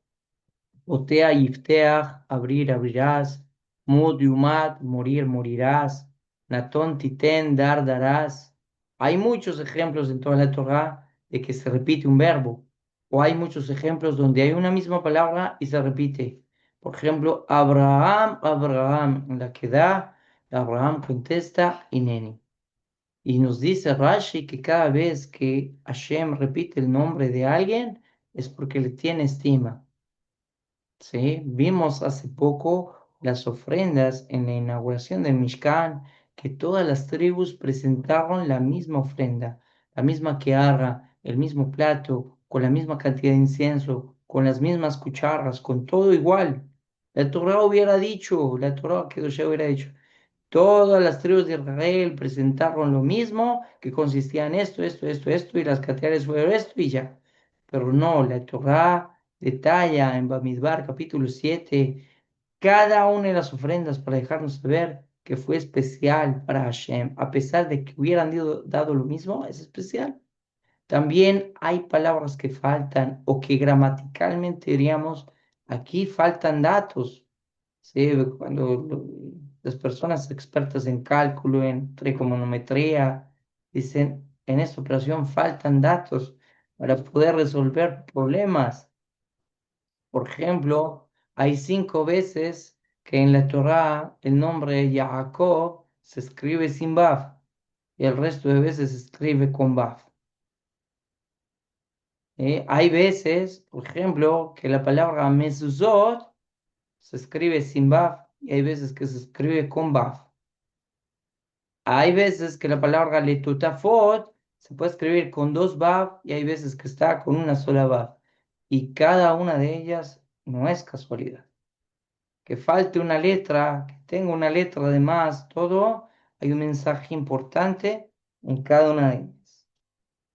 Otea Yifteach, abrir, abrirás, Mud Yumat, morir, morirás, Natón Titen, dar, darás. Hay muchos ejemplos en toda la Torá de que se repite un verbo, o hay muchos ejemplos donde hay una misma palabra y se repite. Por ejemplo, Abraham, Abraham, en la que da, Abraham contesta, Ineni. Y nos dice Rashi que cada vez que Hashem repite el nombre de alguien es porque le tiene estima. Sí, vimos hace poco las ofrendas en la inauguración del Mishkan, que todas las tribus presentaron la misma ofrenda, la misma quearra, el mismo plato, con la misma cantidad de incienso, con las mismas cucharas, con todo igual. La Torah que ya hubiera dicho, todas las tribus de Israel presentaron lo mismo, que consistía en esto, y las cantidades fueron esto y ya. Pero no, la Torah detalla en Bamidbar capítulo 7 cada una de las ofrendas para dejarnos saber que fue especial para Hashem, a pesar de que hubieran dado lo mismo, es especial. También hay palabras que faltan o que gramaticalmente diríamos, aquí faltan datos. ¿Sí? Las personas expertas en cálculo, en trigonometría, dicen, en esta operación faltan datos para poder resolver problemas. Por ejemplo, hay 5 veces que en la Torá el nombre de Jacob se escribe sin Baf y el resto de veces se escribe con Baf. Hay veces, por ejemplo, que la palabra mezuzot se escribe sin Baf y hay veces que se escribe con Baf. Hay veces que la palabra letutafot se puede escribir con 2 Baf y hay veces que está con una sola Baf. Y cada una de ellas no es casualidad. Que falte una letra, que tenga una letra de más, todo, hay un mensaje importante en cada una de ellas.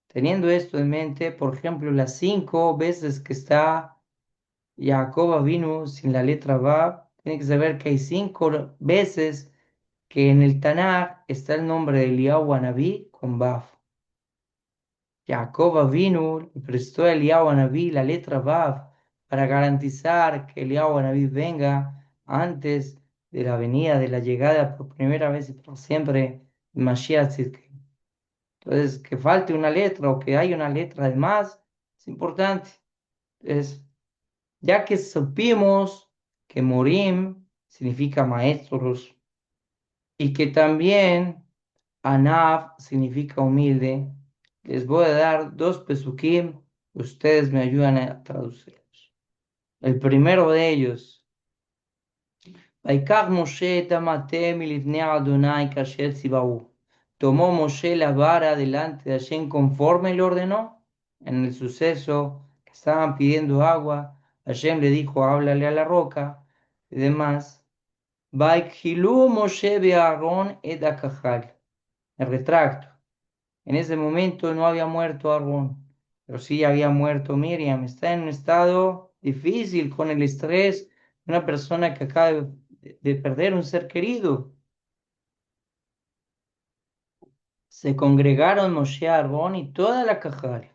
Teniendo esto en mente, por ejemplo, las 5 veces que está Jacob vino sin la letra Bab, tiene que saber que hay 5 veces que en el Tanakh está el nombre de Eliyahu Anabí con Bab. Jacob vino, le prestó a Eliyahu Anabí la letra Bab para garantizar que Eliyahu Anabí venga antes de la venida, de la llegada por primera vez y por siempre de Mashiach Tzidkenu. Entonces, que falte una letra o que haya una letra de más es importante. Entonces, ya que supimos que Morim significa maestros y que también Anaf significa humilde, les voy a dar 2 pesukim, ustedes me ayudan a traducirlos. El primero de ellos, Vaikach Moshe et hamate milifnei Adonai kasher tzibahu. Tomó Moshe la vara delante de Hashem conforme le ordenó. En el suceso que estaban pidiendo agua, Hashem le dijo, háblale a la roca y demás. Vaikhilú Moshe Aarón et Akajal. Me retracto. En ese momento no había muerto Aarón, pero sí había muerto Miriam. Está en un estado difícil con el estrés de una persona que acaba de perder un ser querido. Se congregaron Moshe, Aarón y toda la Cajal.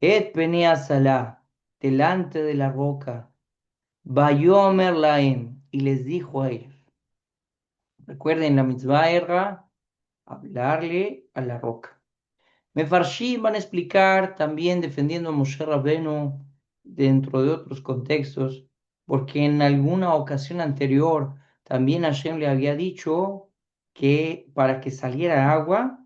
Et Penea Salah, delante de la roca. Bayomer Laem, y les dijo a ellos. Recuerden, la mitzvah era hablarle a la roca. Mefarshim van a explicar también defendiendo a Moshe Rabbenu dentro de otros contextos, porque en alguna ocasión anterior también Hashem le había dicho que para que saliera agua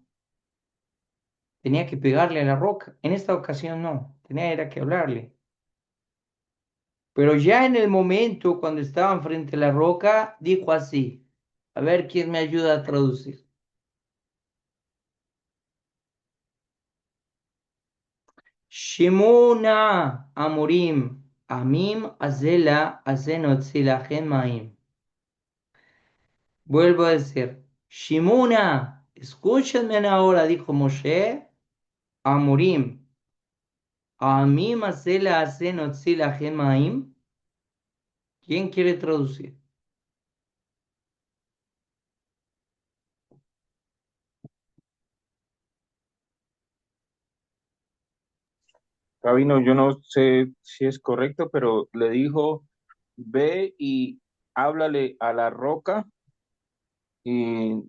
tenía que pegarle a la roca. En esta ocasión no, tenía era que hablarle. Pero ya en el momento cuando estaban frente a la roca, dijo así, a ver quién me ayuda a traducir. Shimona Amorim, Amim Azela Azenotzilah Maim. Vuelvo a decir, Shimona, escúchenme ahora, dijo Moshe, Amorim, Amim Azela Azenotzilah Maim. ¿Quién quiere traducir? Rabino, yo no sé si es correcto, pero le dijo, ve y háblale a la roca y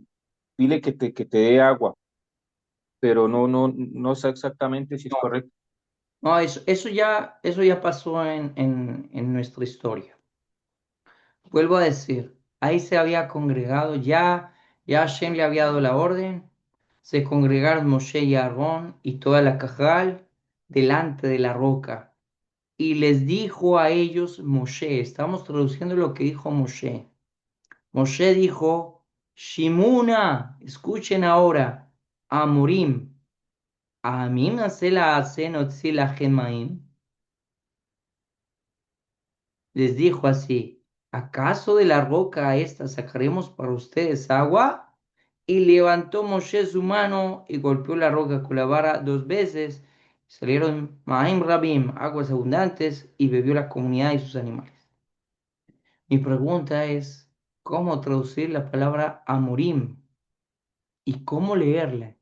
dile que te dé agua, pero no sé exactamente si es No, correcto. no, eso ya pasó en nuestra historia. Vuelvo a decir, ahí se había congregado, ya Hashem le había dado la orden, se congregaron Moshe y Aarón y toda la cajal delante de la roca. Y les dijo a ellos Moshe, estamos traduciendo lo que dijo Moshe. Moshe dijo, Shimuna, escuchen ahora, Amorim, Amim la hacen otzila gemaim. Les dijo así, ¿acaso de la roca esta sacaremos para ustedes agua? Y levantó Moshe su mano y golpeó la roca con la vara 2 veces. Salieron Maim Rabim, aguas abundantes, y bebió la comunidad y sus animales. Mi pregunta es, ¿cómo traducir la palabra Amorim? ¿Y cómo leerla?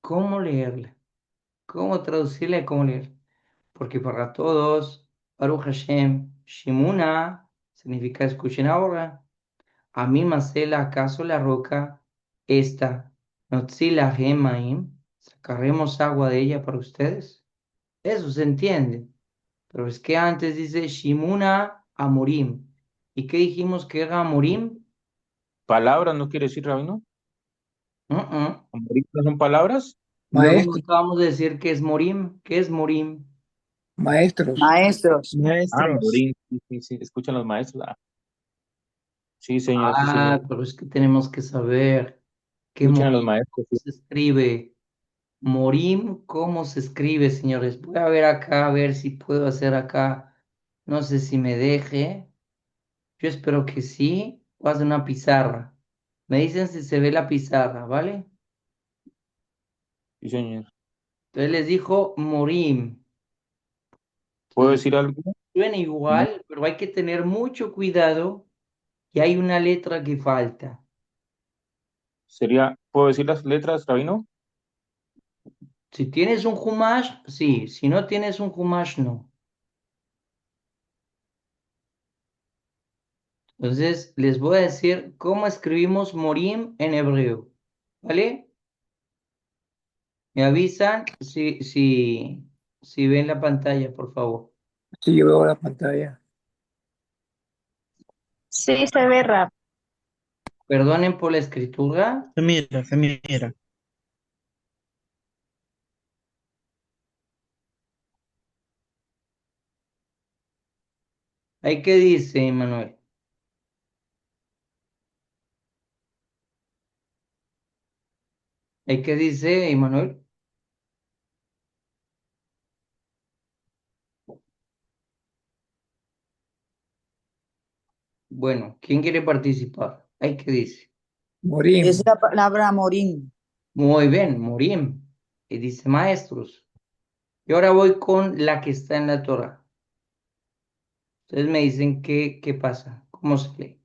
¿Cómo leerla? ¿Cómo traducirla y cómo leerla? Porque para todos, Baruch Hashem, Shimuna significa escuchen ahora. A mí Masela, ¿acaso la roca esta? Notzila Gemaim, sacaremos agua de ella para ustedes. Eso se entiende. Pero es que antes dice Shimuna Amorim. ¿Y qué dijimos que era Amorim? ¿Palabras no quiere decir, Rabino? Uh-uh. ¿No son palabras? Luego no Maestros, acabamos de decir que es Morim. ¿Qué es Morim? maestros. Maestros, Ah, Maestros. morir. Sí, sí, sí, escuchan los maestros. Ah, sí, señor, sí, Ah, señor. pero es que tenemos que saber qué Escuchen a los Morim maestros. Sí. se escribe. Morim, ¿cómo se escribe, señores? Voy a ver acá, a ver si puedo hacer acá. No sé si me deje. Yo espero que sí. Voy a hacer una pizarra. Me dicen si se ve la pizarra, ¿vale? Sí, señor. Entonces les dijo Morim. ¿Puedo Entonces, decir algo? suena No. igual, pero hay que tener mucho cuidado y hay una letra que falta. ¿Puedo decir las letras, Rabino? Si tienes un Humash, sí. Si no tienes un Humash, no. Entonces, les voy a decir cómo escribimos Morim en hebreo. ¿Vale? Me avisan si ven la pantalla, por favor. Si yo veo la pantalla. sí se ve rap. Perdonen por la escritura. Se mira, se mira. ¿Ahí qué dice, Manuel? ¿Ahí qué dice, Manuel? Bueno, ¿quién quiere participar? Ay, ¿qué dice? Es Morim. la palabra morín. Muy bien, Morim. Y dice maestros. Y ahora voy con la que está en la Torah. Ustedes me dicen qué pasa, cómo se lee.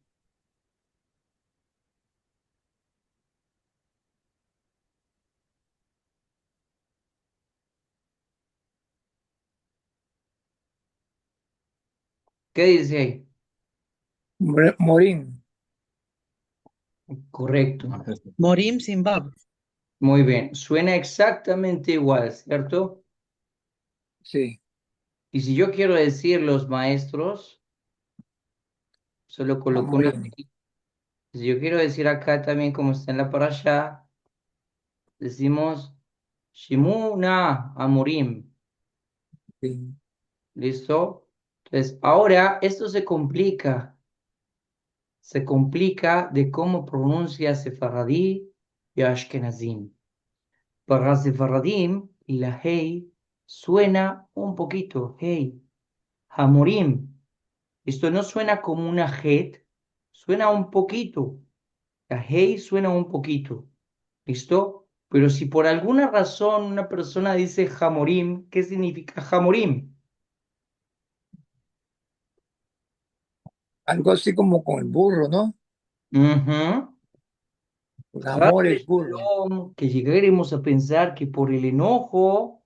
¿Qué dice ahí? Morim. Correcto. Morim Simbab. Muy bien. Suena exactamente igual, ¿cierto? Sí. Y si yo quiero decir los maestros, solo coloco una Morim. T. Si yo quiero decir acá también como está en la parasha, decimos Shimuna Amorim. Sí. ¿Listo? Entonces, ahora esto se complica de cómo pronuncia Sefaradí y Ashkenazim. Para Sefaradim, la hey suena un poquito, hey, Hamorim. Esto no suena como una het, suena un poquito. La hey suena un poquito. ¿Listo? Pero si por alguna razón una persona dice Hamorim, ¿qué significa Hamorim? Algo así como con el burro, ¿no? Ujú. El Haz amor de es burro. Shalom, que llegaremos a pensar que por el enojo,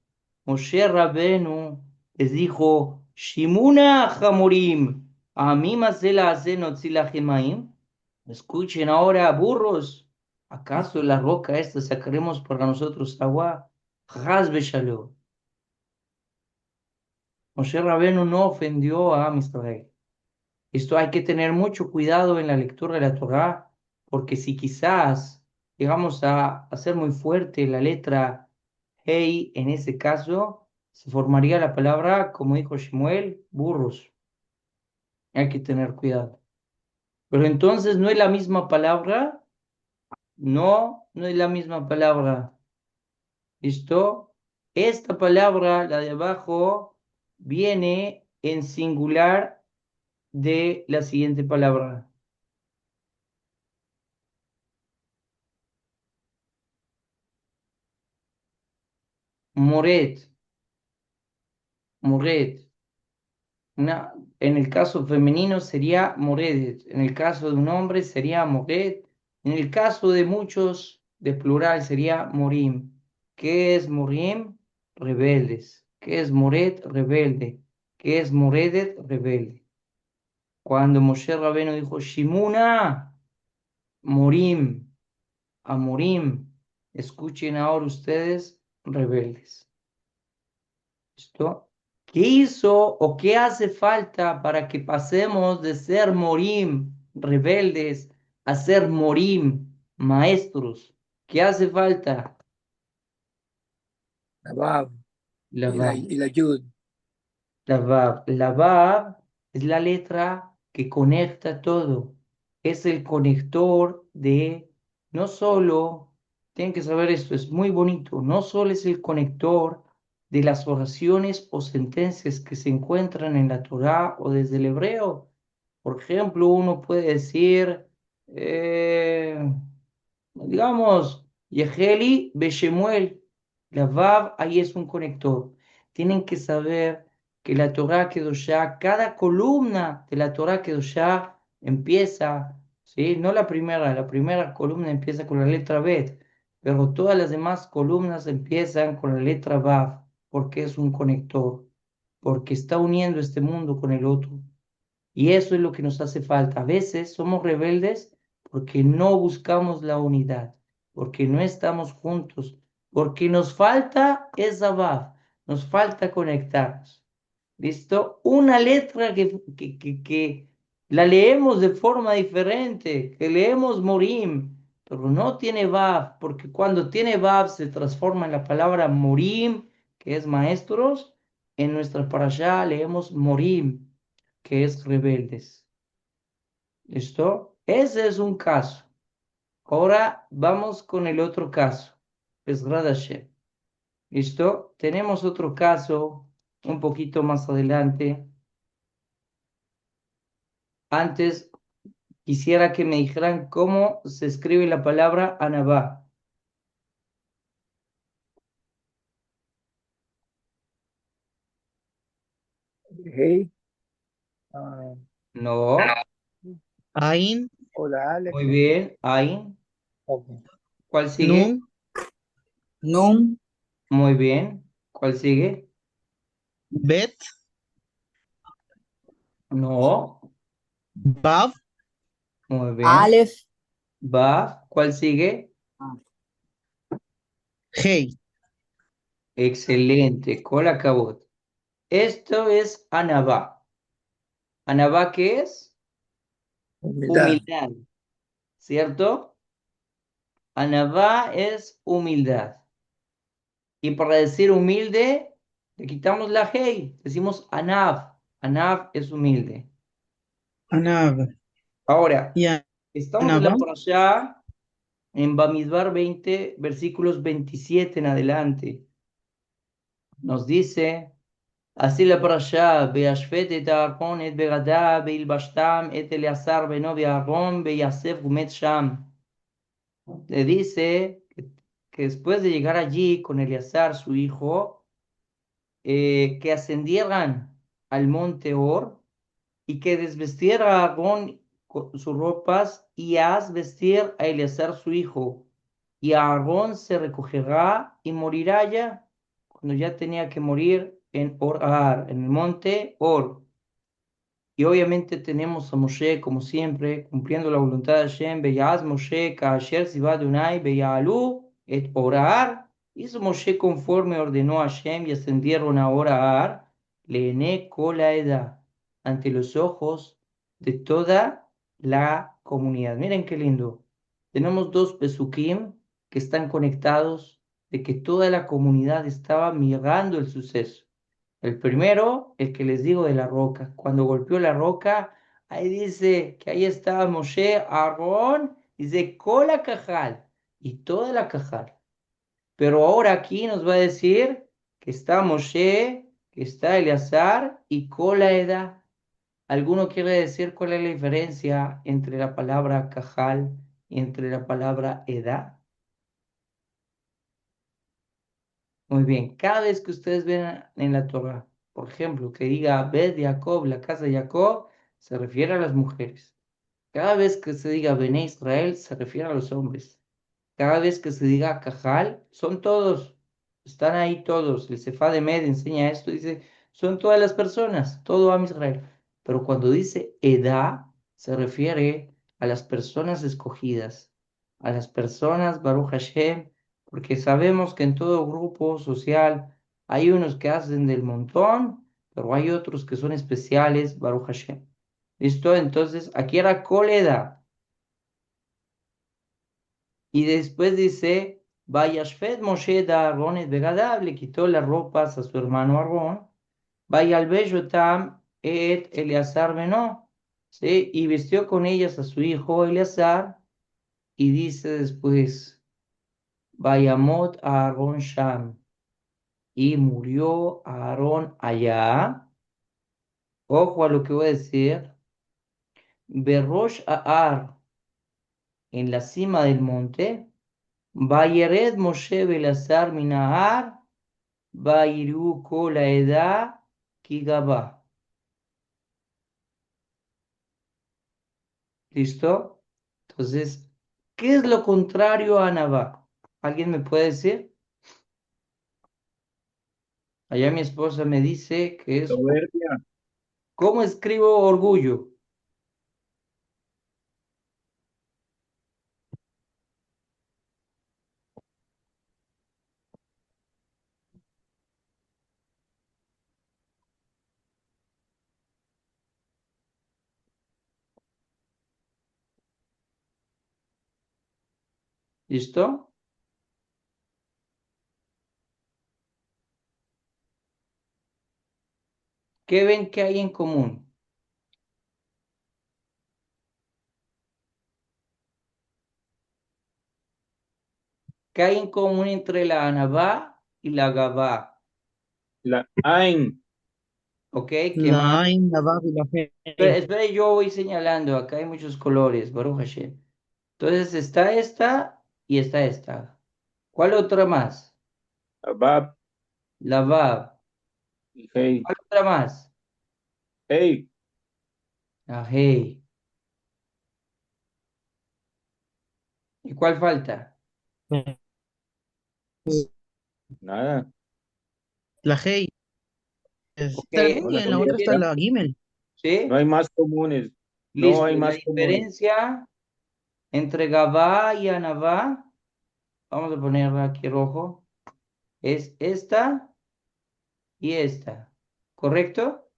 Moshe Rabenu les dijo, Shimuna Hamorim, a mí Masela Azeno Tzilahemaim. Escuchen ahora, burros, ¿acaso de la roca esta sacaremos para nosotros agua? Haz de Shalom. Moshe Rabenu no ofendió a Israel. Esto hay que tener mucho cuidado en la lectura de la Torá, porque si quizás llegamos a hacer muy fuerte la letra Hey, en ese caso, se formaría la palabra, como dijo Shemuel, burros. Hay que tener cuidado. Pero entonces no es la misma palabra, no es la misma palabra. ¿Listo? Esta palabra, la de abajo, viene en singular de la siguiente palabra. Moret. Moret. En el caso femenino sería Moredet. En el caso de un hombre sería Moret. En el caso de muchos, de plural, sería Morim. ¿Qué es Morim? Rebeldes. ¿Qué es Moret? Rebelde. ¿Qué es Moredet? Rebelde. Cuando Moshe Rabeno dijo Shimuna, Morim, Amorim, escuchen ahora ustedes, rebeldes. ¿Listo? ¿Qué hizo o qué hace falta para que pasemos de ser morim, rebeldes, a ser morim, maestros? ¿Qué hace falta? La Bab La Vav. y la Yud. La Vav. La Vav es la letra que conecta todo. Es el conector de, no solo, tienen que saber esto, es muy bonito, no solo es el conector de las oraciones o sentencias que se encuentran en la Torá o desde el hebreo. Por ejemplo, uno puede decir, eh, digamos, Yeheli Beshemuel, la Vav ahí es un conector. Tienen que saber que la Torah Kedoshá, cada columna de la Torah Kedoshá empieza, ¿sí? No la primera columna empieza con la letra Bet, pero todas las demás columnas empiezan con la letra Vav, porque es un conector, porque está uniendo este mundo con el otro. Y eso es lo que nos hace falta. A veces somos rebeldes porque no buscamos la unidad, porque no estamos juntos, porque nos falta esa Vav, nos falta conectarnos. ¿Listo? Una letra que la leemos de forma diferente, que leemos Morim, pero no tiene Vav, porque cuando tiene Vav se transforma en la palabra Morim, que es maestros. En nuestra parashá leemos Morim, que es rebeldes. ¿Listo? Ese es un caso. Ahora vamos con el otro caso. Bezrat Hashem. ¿Listo? Tenemos otro caso un poquito más adelante. Antes Quisiera que me dijeran cómo se escribe la palabra Anabá. Hey, ah, No, Ain, hola muy Alex. bien. Ain. Ok. ¿Cuál sigue? Nun, Nun, Muy bien. ¿Cuál sigue? Bet, No, Vav, muy bien. Aleph, Va. ¿Cuál sigue? Hey. Excelente. Cola cabot. Esto es Anabá. ¿Anabá qué es? humildad. Humildad, ¿cierto? Anabá es humildad. Y para decir humilde, le quitamos la hey, decimos Anab. Anab es humilde. Anav. Ahora, Y estamos en Anabá. la parashá en Bamidbar 20, versículos 27 en adelante. Nos dice, así la parashá, Beashfet et Aarón et Begadá, Beilbashtam et Eleazar beno Beaarón, Beyasef umet sham. Le dice que después de llegar allí con Eleazar, su hijo, que ascendieran al monte Or y que desvestiera a Aarón sus ropas y haz vestir a Eleazar su hijo. Y Aarón se recogerá y morirá ya, cuando ya tenía que morir en Or, en el monte Or. Y obviamente tenemos a Moshe, como siempre, cumpliendo la voluntad de Hashem. Beyaz Moshe, Kaasher Siva Adonai, Beyalu, et Orar. Hizo Moshe conforme ordenó a Hashem y ascendieron a Orar, Leene Kola Eda, ante los ojos de toda la comunidad. Miren qué lindo. Tenemos dos Pesukim que están conectados, de que toda la comunidad estaba mirando el suceso. El primero, el que les digo de la roca. Cuando golpeó la roca, ahí dice que ahí estaba Moshe, Aarón, dice cola cajal y toda la cajal. Pero ahora aquí nos va a decir que está Moshe, que está Eleazar y cola edad. ¿Alguno quiere decir cuál es la diferencia entre la palabra cajal y entre la palabra edad? Muy bien, cada vez que ustedes ven en la Torah, por ejemplo, que diga Bet Jacob, la casa de Jacob, se refiere a las mujeres. Cada vez que se diga Bene Israel, se refiere a los hombres. Cada vez que se diga Cajal, son todos, están ahí todos. El Sefá de Med enseña esto, dice, son todas las personas, todo Am Israel. Pero cuando dice Edá, se refiere a las personas escogidas, a las personas Baruch Hashem, porque sabemos que en todo grupo social hay unos que hacen del montón, pero hay otros que son especiales, Baruch Hashem. ¿Listo? Entonces, aquí era Coleda. Y después dice, Vayashfet Moshe da Aarón et Begadab, le quitó las ropas a su hermano Aarón, Vayalbeshotam et Eleazar Beno, ¿sí? Y vistió con ellas a su hijo Eleazar, y dice después, Vayamot a Aarón Sham, y murió Aarón allá, ojo a lo que voy a decir, Berosh Aar, en la cima del monte, Vayered Moshe Belazar Minahar, Bairu Kola Eda Kigaba. ¿Listo? Entonces, ¿qué es lo contrario a Nabá? ¿Alguien me puede decir? Allá mi esposa me dice que es, Soberbia. ¿cómo escribo orgullo? ¿Listo? ¿Qué ven que hay en común? ¿Qué hay en común entre la Anabá y la Gabá? La Ain. ¿Ok? ¿Qué La más? Ain, la Bab y la Espera, Hey. espera, yo voy señalando. Acá hay muchos colores, Baruch Hashem. Entonces está esta y está esta. ¿Cuál otra más? Abab La Vav. y Hey. ¿Cuál otra más? Hey, La Hey. ¿Y cuál falta? nada. La Hey. Ok, Está bien, ahora y en la sí otra está Contesta. la Gimel. No ¿Sí? hay más comunes. No Listo. hay Y la más comunes. diferencia entre Gabá y Anabá, vamos a ponerla aquí rojo, es esta y esta. ¿Correcto?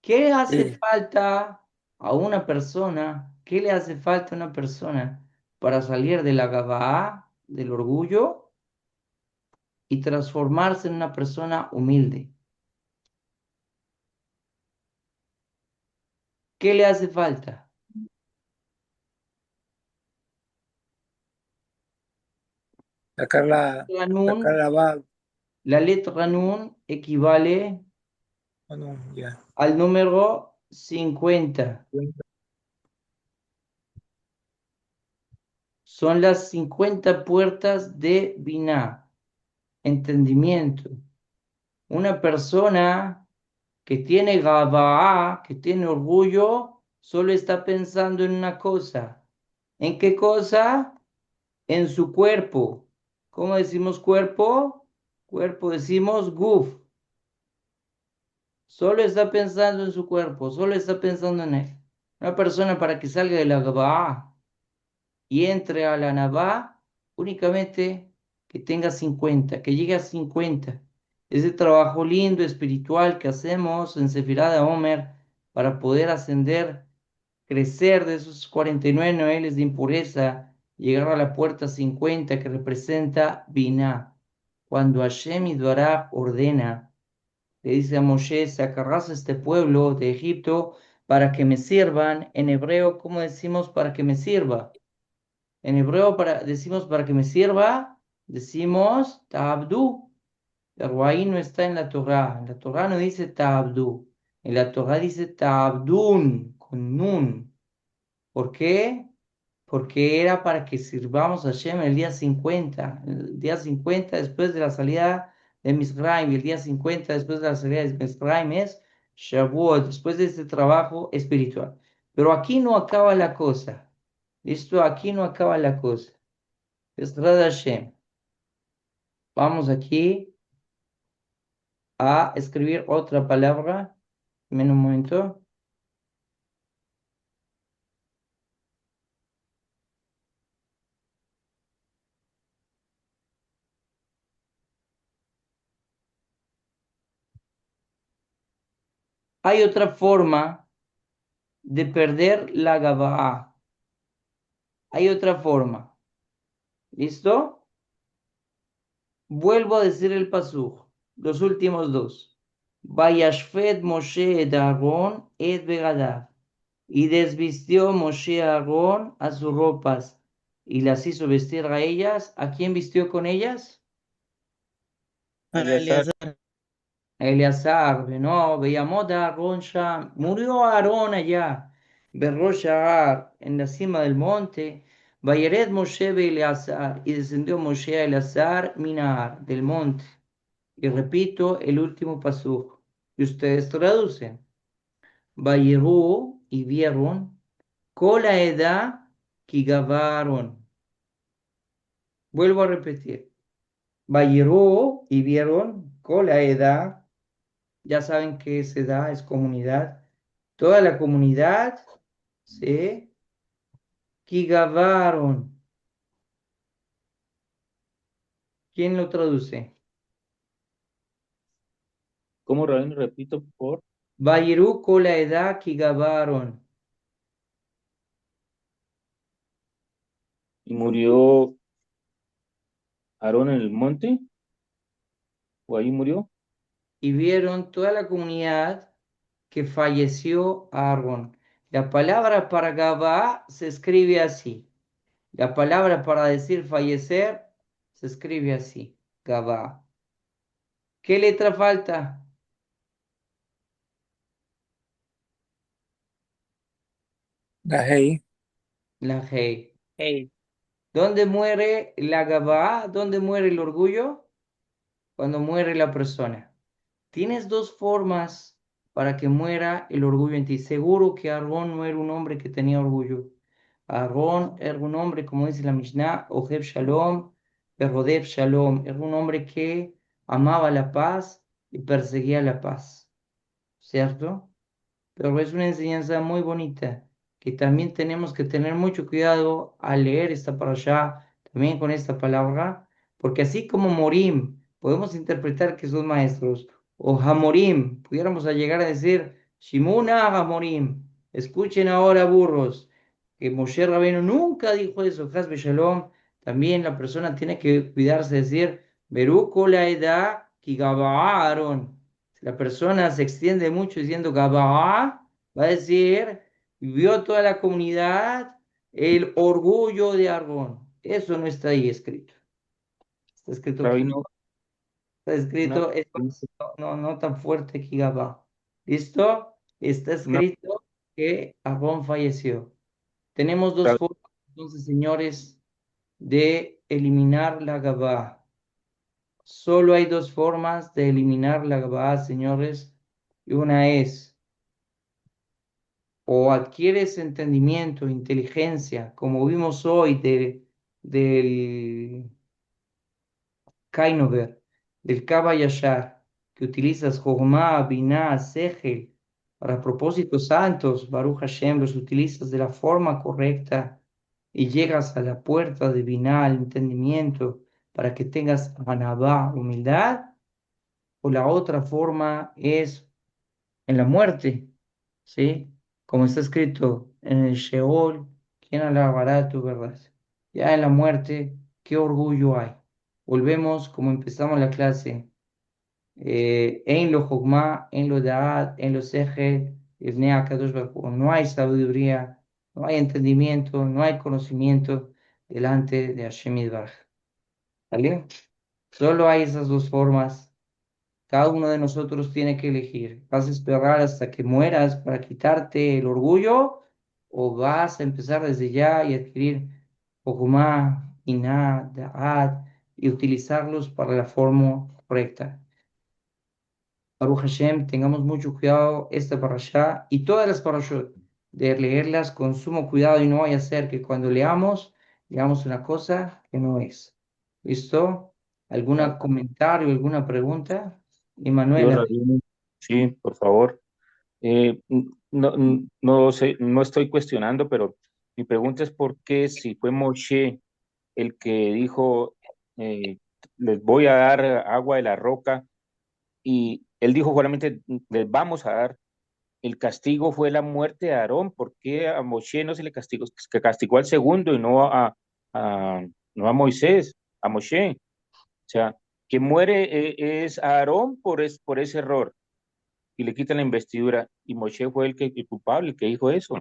¿Qué hace Sí. falta a una persona? ¿Qué le hace falta a una persona para salir de la Gabá, del orgullo, y transformarse en una persona humilde? ¿Qué le hace falta? Sacar la, La Nun, sacar la va. la letra Nun equivale Oh, no, ya. al número 50. Son las 50 puertas de Binah, entendimiento. Una persona que tiene Gabaa, que tiene orgullo, solo está pensando en una cosa. ¿En qué cosa? En su cuerpo. ¿Cómo decimos cuerpo? Cuerpo decimos guf. Solo está pensando en su cuerpo, solo está pensando en él. Una persona para que salga de la Gabaa y entre a la Nabá, únicamente que tenga 50, que llegue a 50. Ese trabajo lindo, espiritual que hacemos en Sefirá de Omer para poder ascender, crecer de esos 49 niveles de impureza, llegar a la puerta 50 que representa Binah. Cuando Hashem Yitbaraj ordena, le dice a Moshe, sacarás a este pueblo de Egipto para que me sirvan. En hebreo, ¿cómo decimos para que me sirva? En hebreo decimos para que me sirva, decimos ta'abdu, pero ahí no está en la Torá. En la Torá no dice ta'abdu. En la Torá dice ta'abdun, con nun. ¿Por qué? Porque era para que sirvamos a Hashem el día 50. El día 50 después de la salida de Mizraim, y el día 50 después de la salida de Mizraim es Shavuot, después de este trabajo espiritual. Pero aquí no acaba la cosa. Listo, aquí no acaba la cosa. Besrat Hashem. Vamos aquí a escribir otra palabra. En un momento. Hay otra forma de perder la Gabaa. Hay otra forma. ¿Listo? Vuelvo a decir el pasú. Los últimos dos. Vayashfed Moshe et Aarón et begadav. Y desvistió Moshe a Aarón a sus ropas y las hizo vestir a ellas. ¿A quién vistió con ellas? Eleazar, Eleazar. Eleazar, no, veíamos a Aarón Sham. Murió Aarón allá, Berrosh Shahar, en la cima del monte. Vayered Moshe ve Eleazar, y descendió Moshe a Eleazar Minar, del monte. Y repito el último pasú. Y ustedes traducen. Vayerú, y vieron, Kola edad que gavaron. Vuelvo a repetir. Vayerú, y vieron, Kola edad. Ya saben que se da, es comunidad. Toda la comunidad se Kigavaron. ¿Quién lo traduce? ¿cómo Rabino? Repito, por Vayirú la edad Kigavaron. y murió Aarón en el monte, o ahí murió. Y vieron toda la comunidad que falleció Aarón. La palabra para Gabá se escribe así. La palabra para decir fallecer se escribe así. Gabá. ¿Qué letra falta? La Hei. La G. Hey. ¿Dónde muere la Gabá? ¿Dónde muere el orgullo? Cuando muere la persona. Tienes dos formas para que muera el orgullo en ti. Seguro que Aarón no era un hombre que tenía orgullo. Aarón era un hombre, como dice la Mishnah, Ojev Shalom, Rodef Shalom. Era un hombre que amaba la paz y perseguía la paz. ¿Cierto? Pero es una enseñanza muy bonita, que también tenemos que tener mucho cuidado al leer esta parashá, también con esta palabra, porque así como Morim, podemos interpretar que son maestros, o Hamorim, pudiéramos llegar a decir, Shimuna Hamorim, escuchen ahora burros, que Moshe Rabbeinu nunca dijo eso, Hasbe Shalom, también la persona tiene que cuidarse de decir, Beruko la edad, Aaron. Si la persona se extiende mucho diciendo Gabaa, va a decir, vio toda la comunidad el orgullo de Aarón. Eso no está ahí escrito. Está escrito que Rabino, está una, escrito, es más, no tan fuerte que Gabaa. ¿Listo? Está una, escrito que Aarón falleció. Tenemos dos formas, entonces, señores, de eliminar la Gabaa. Solo hay dos formas de eliminar la Gabaa, señores, y una es o adquieres entendimiento, inteligencia, como vimos hoy del Kainover, del Kaba Yashar, que utilizas Jochma, Binah, Sehel, para propósitos santos, Baruch Hashem, los utilizas de la forma correcta y llegas a la puerta de Binah, al entendimiento, para que tengas Anabá, humildad, o la otra forma es en la muerte, ¿sí? Como está escrito en el Sheol, ¿quién alabará tu verdad? Ya en la muerte, qué orgullo hay. Volvemos como empezamos la clase. En lo Jogma, en lo Da'at, en lo Sehel, Ibnei HaKadosh Baruj Hu. No hay sabiduría, no hay entendimiento, no hay conocimiento delante de Hashem Yitbaraj. ¿Vale? Solo hay esas dos formas. Cada uno de nosotros tiene que elegir. ¿Vas a esperar hasta que mueras para quitarte el orgullo o vas a empezar desde ya y adquirir Hokmah, Iná, Da'at y utilizarlos para la forma correcta? Baruch Hashem, tengamos mucho cuidado esta parashá y todas las parashot de leerlas con sumo cuidado y no vaya a ser que cuando leamos una cosa que no es. ¿Listo? ¿Algún comentario, alguna pregunta? yo, Emanuela. Rabino, sí, por favor. No sé, no estoy cuestionando, pero mi pregunta es por qué si fue Moshe el que dijo, eh, les voy a dar agua de la roca, y él dijo solamente, les vamos a dar, el castigo fue la muerte de Aarón. ¿Por qué a Moshe no se le castigó, que castigó al segundo y a- no a Moisés, a Moshe? O sea, que muere es Aarón por ese error y le quitan la investidura, y Moshe fue el culpable, el que dijo eso.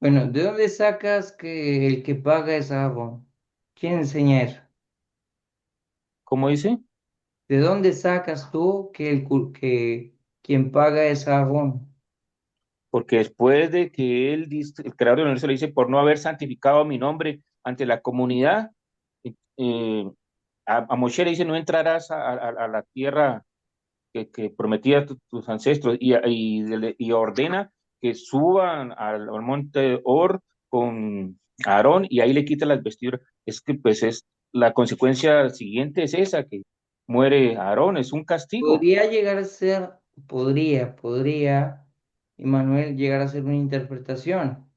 Bueno, ¿de dónde sacas que el que paga es Aarón? ¿Quién enseña eso? ¿Cómo dice? ¿De dónde sacas tú que, que quien paga es Aarón? Porque después de que él, el creador del universo le dice, por no haber santificado mi nombre ante la comunidad, eh, a Moshe le dice, no entrarás a la tierra que prometía tus ancestros, y ordena que suban al monte Or con Aarón, y ahí le quita las vestiduras. Es que pues es la consecuencia siguiente es esa, que muere Aarón, es un castigo. Podría llegar a ser, podría, Emanuel, llegar a ser una interpretación,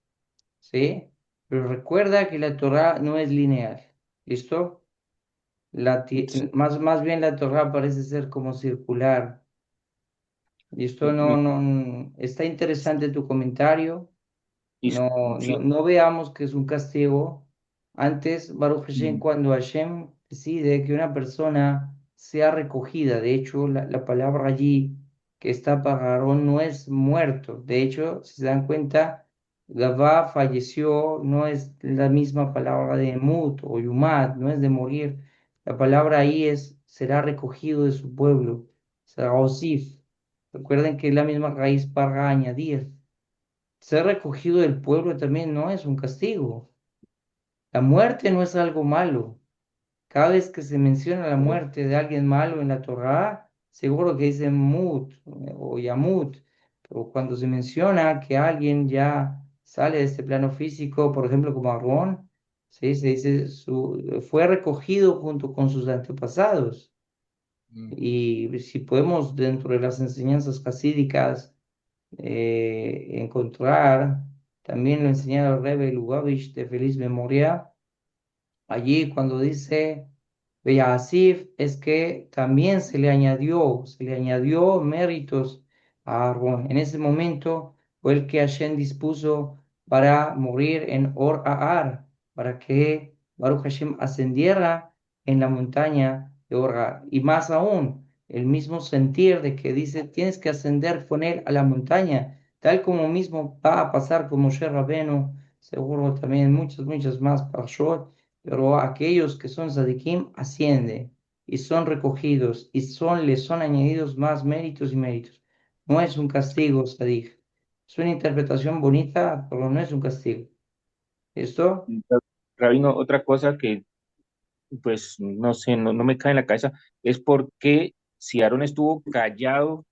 ¿sí? Pero recuerda que la Torá no es lineal, ¿listo? Más bien la Torá parece ser como circular, ¿listo? Está interesante tu comentario. Y, No veamos que es un castigo. Antes, Baruch Hashem, cuando Hashem decide que una persona sea recogida, de hecho, la palabra allí que está para Aarón no es muerto. De hecho, si se dan cuenta, Gabá falleció, no es la misma palabra de Mut o Yumat, no es de morir. La palabra ahí es será recogido de su pueblo, Osif. Recuerden que es la misma raíz para añadir. Ser recogido del pueblo también no es un castigo. La muerte no es algo malo. Cada vez que se menciona la muerte de alguien malo en la Torá, seguro que dice Mut o Yamut, pero cuando se menciona que alguien ya sale de este plano físico, por ejemplo, como Aarón, ¿sí? Se dice fue recogido junto con sus antepasados. Y si podemos, dentro de las enseñanzas hasídicas, encontrar, también lo enseñaba el Rebbe Lubavitch de feliz memoria. Allí cuando dice Asif es que también se le añadió méritos a Aarón. En ese momento fue el que Hashem dispuso para morir en Or Ahar, para que Baruch Hashem ascendiera en la montaña de Or Ahar. Y más aún, el mismo sentir de que dice, tienes que ascender con él a la montaña, tal como mismo va a pasar con Moshe Rabenu, seguro también muchas, muchas más parashot, pero aquellos que son Sadikim ascienden y son recogidos y les son añadidos más méritos y méritos. No es un castigo, Sadik. Es una interpretación bonita, pero no es un castigo. ¿Listo? Rabino, otra cosa que, pues, no sé, no me cae en la cabeza, es por qué si Aarón estuvo callado,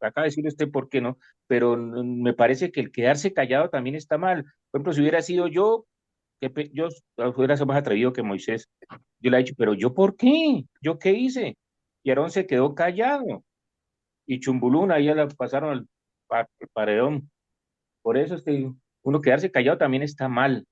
acaba de decir usted por qué no, pero me parece que el quedarse callado también está mal. Por ejemplo, si hubiera sido yo, yo hubiera sido más atrevido que Moisés, yo le he dicho, pero ¿yo por qué? ¿Yo qué hice? Y Aarón se quedó callado, y Chumbulún ahí ya la pasaron al paredón. Por eso es que uno quedarse callado también está mal.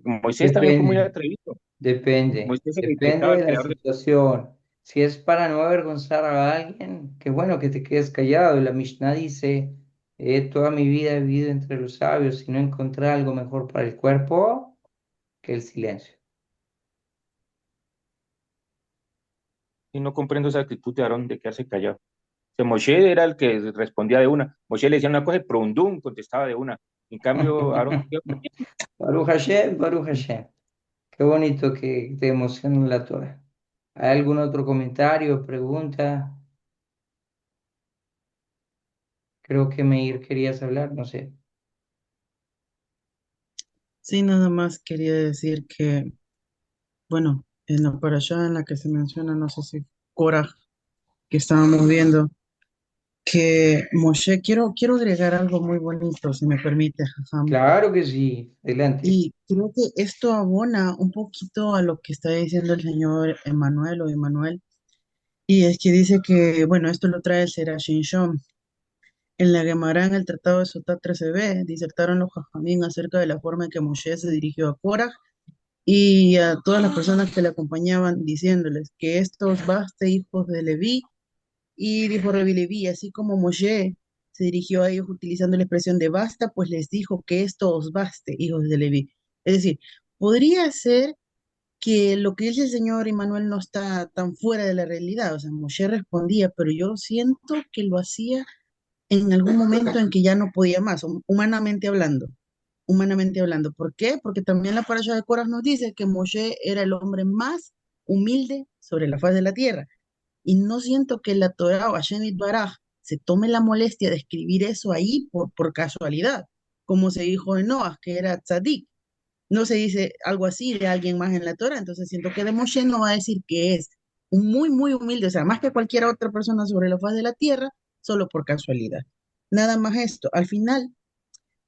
Moisés también fue muy Depende, atrevido. depende, Moisés se le depende inventaba de al la creador de... situación. Si es para no avergonzar a alguien, qué bueno que te quedes callado. La Mishnah dice, toda mi vida he vivido entre los sabios y no encontré algo mejor para el cuerpo que el silencio. Y no comprendo esa actitud de Aarón de quedarse callado. O sea, Moshe era el que respondía de una. Moshe le decía una cosa y prundum contestaba de una. En cambio, Aarón se quedó callado. Baruch Hashem, Baruch Hashem. Qué bonito que te emociona la Torah. ¿Hay algún otro comentario, pregunta? Creo que Meir querías hablar, no sé. Sí, nada más quería decir que, bueno, en la parashá en la que se menciona, no sé si Korah, que estábamos viendo, que Moshe, quiero agregar algo muy bonito, si me permite, Jajam. Claro que sí, adelante. Y creo que esto abona un poquito a lo que está diciendo el señor Emanuel o Emanuel, y es que dice que, bueno, esto lo trae el Serashin Shom. En la Gemara, en el Tratado de Sotá 13b, disertaron los Jajamín acerca de la forma en que Moshe se dirigió a Korah y a todas las personas que le acompañaban, diciéndoles que estos vaste hijos de Leví, y dijo Rabbi Leví, así como Moshe se dirigió a ellos utilizando la expresión de basta, pues les dijo que esto os baste, hijos de Leví. Es decir, podría ser que lo que dice el señor Immanuel no está tan fuera de la realidad, o sea, Moshe respondía, pero yo siento que lo hacía en algún momento en que ya no podía más, humanamente hablando. Humanamente hablando. ¿Por qué? Porque también la parasha de Coraj nos dice que Moshe era el hombre más humilde sobre la faz de la tierra. Y no siento que la Torah o Hashem Baraj se tome la molestia de escribir eso ahí por casualidad, como se dijo de Noah, que era tzadik. No se dice algo así de alguien más en la Torah, entonces siento que de Moshe no va a decir que es un muy, muy humilde, o sea, más que cualquier otra persona sobre la faz de la tierra, solo por casualidad. Nada más esto. Al final,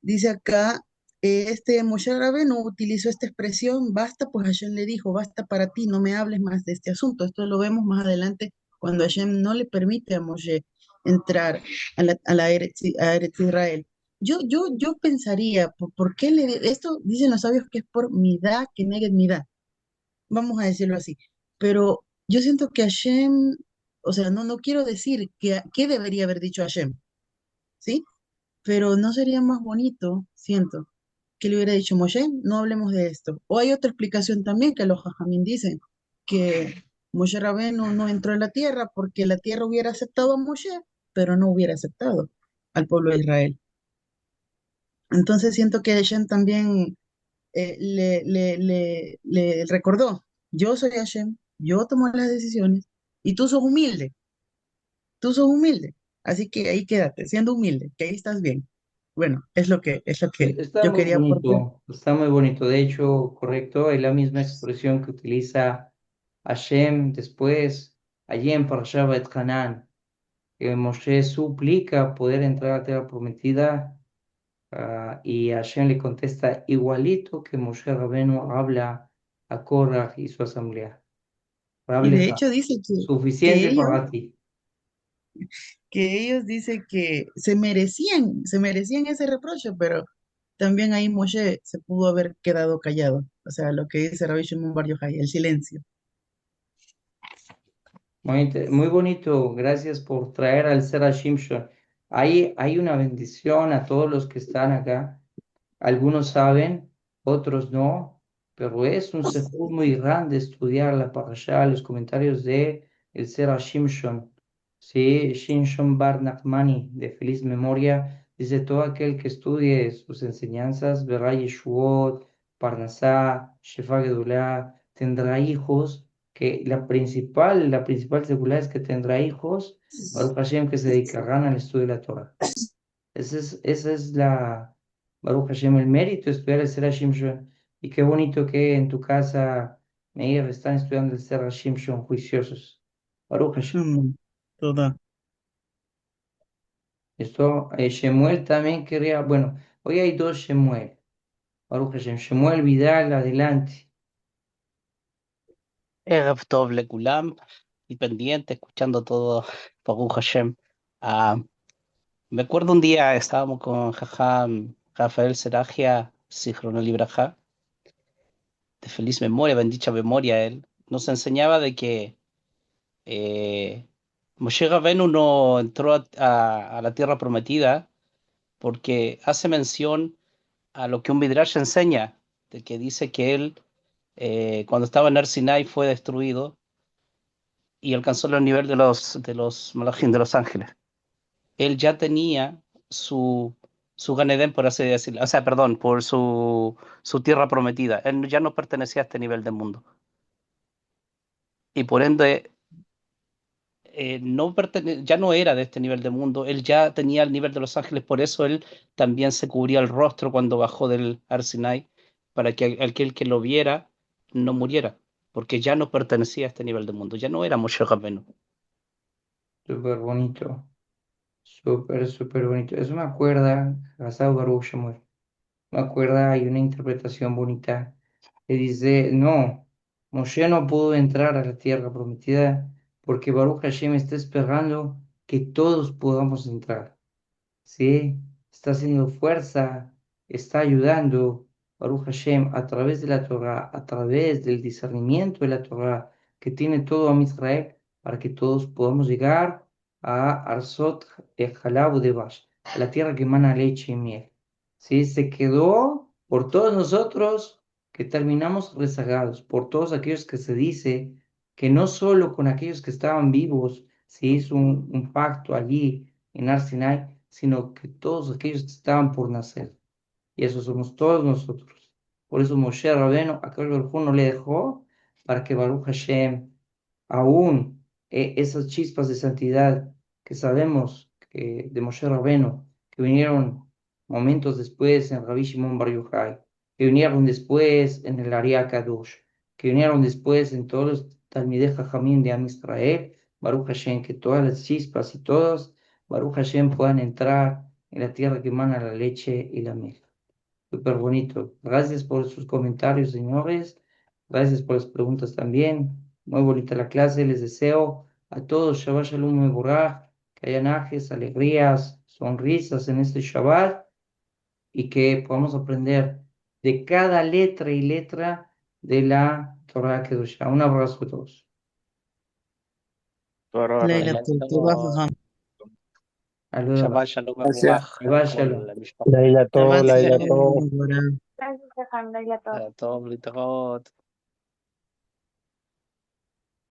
dice acá, este Moshe Rabbeinu utilizó esta expresión, basta, pues Hashem le dijo, basta para ti, no me hables más de este asunto. Esto lo vemos más adelante cuando Hashem no le permite a Moshe entrar a Eretz Israel. Yo pensaría, ¿por qué esto dicen los sabios que es por midá que negue midá? Vamos a decirlo así. Pero yo siento que Hashem, o sea, no quiero decir qué debería haber dicho Hashem, ¿sí? Pero no sería más bonito, siento, que le hubiera dicho Moshe, no hablemos de esto. O hay otra explicación también que los jajamín dicen, que Moshe Rabbeinu no entró en la tierra porque la tierra hubiera aceptado a Moshe, pero no hubiera aceptado al pueblo de Israel. Entonces siento que Hashem también le recordó, yo soy Hashem, yo tomo las decisiones y tú sos humilde. tú sos humilde, así que ahí quédate, siendo humilde, que ahí estás bien. Bueno, es lo que Está yo muy quería aportar. bonito, está muy bonito. De hecho, correcto, es la misma expresión que utiliza Hashem después, allí en Parashat Bet Hanan, que Moshe suplica poder entrar a la tierra prometida, y Hashem le contesta igualito que Moshe Rabenu habla a Korah y su asamblea. Y de Rableja, hecho dice que suficiente ellos, para ti. que ellos dice que se merecían ese reproche, pero también ahí Moshe se pudo haber quedado callado. O sea, lo que dice Rabbi Shimon Bar Yochai, el silencio. Muy bonito, gracias por traer al Sera Shimshon. Hay una bendición a todos los que están acá. Algunos saben, otros no, pero es un sefud muy grande estudiar la parashá, los comentarios de el Sera Shimshon. Sí, Shimshon Bar Nachmani, de feliz memoria, dice todo aquel que estudie sus enseñanzas, verá Yeshuot, Parnasá, Shefa Gedulah, tendrá hijos, que la principal segula es que tendrá hijos, Baruch Hashem, que se dedicarán al estudio de la Torah. Esa es la, Baruch Hashem, el mérito de estudiar el Sera Shimshon. Y qué bonito que en tu casa, Meir, están estudiando el Sera Shimshon juiciosos. Baruch Hashem. Toda. Esto, Shemuel también quería, bueno, hoy hay dos Shemuel. Baruch Hashem, Shemuel Vidal, adelante. Erev Tov Lekulam, y pendiente, escuchando todo, Baruch Hashem. Ah, me acuerdo un día estábamos con Jajam Rafael Seragia, Zichrono Libraja, de feliz memoria, bendita memoria él, nos enseñaba de que Moshe Rabenu no entró a la tierra prometida porque hace mención a lo que un Midrash enseña, de que dice que él, cuando estaba en Ar Sinai, fue destruido y alcanzó el nivel de los malachim, de los ángeles. Él ya tenía su Gan Edén, por así decirlo, o sea, perdón, por su tierra prometida. Él ya no pertenecía a este nivel de mundo. Y por ende, ya no era de este nivel de mundo. Él ya tenía el nivel de los ángeles, por eso él también se cubría el rostro cuando bajó del Ar Sinai, para que aquel que lo viera no muriera, porque ya no pertenecía a este nivel de mundo, ya no era Moshe Rabbeinu. Súper bonito. Súper, súper bonito. Eso me acuerda, Hazao Baruch Shemuel. Me acuerda, hay una interpretación bonita que dice, no, Moshe no pudo entrar a la tierra prometida porque Baruch Hashem está esperando que todos podamos entrar. ¿Sí? Está haciendo fuerza, está ayudando, Baruch Hashem, a través de la Torah, a través del discernimiento de la Torah que tiene todo a Israel, para que todos podamos llegar a Arsot Jalab Devash, a la tierra que emana leche y miel. ¿Sí? Se quedó por todos nosotros que terminamos rezagados, por todos aquellos que se dice que no solo con aquellos que estaban vivos se hizo un pacto allí en Ar Sinai, sino que todos aquellos que estaban por nacer. Y eso somos todos nosotros. Por eso Moshe Rabbeinu, a aquel no le dejó para que Baruch Hashem, aún esas chispas de santidad que sabemos que de Moshe Rabbeinu, que vinieron momentos después en Rabbi Shimon Bar Yochai, que vinieron después en el Ariá Kadosh, que vinieron después en todos los Talmidei Jajamim de Am Israel, Baruch Hashem, que todas las chispas y todos, Baruch Hashem, puedan entrar en la tierra que emana la leche y la miel. Súper bonito. Gracias por sus comentarios, señores. Gracias por las preguntas también. Muy bonita la clase. Les deseo a todos Shabbat Shalom Mevorach, que hayan ajes, alegrías, sonrisas en este Shabbat y que podamos aprender de cada letra y letra de la Torah Kedoshá. Un abrazo a todos. Leila, Leila tú vas Tovot, Saludos. Shabbat Shalom Gracias. Mevorach, Shabbat Shalom. Kol Mishpach. Shabbat Laila Shalom, to. Mevorach. Gracias, Jajam, Laila, todo. Tov Litorot.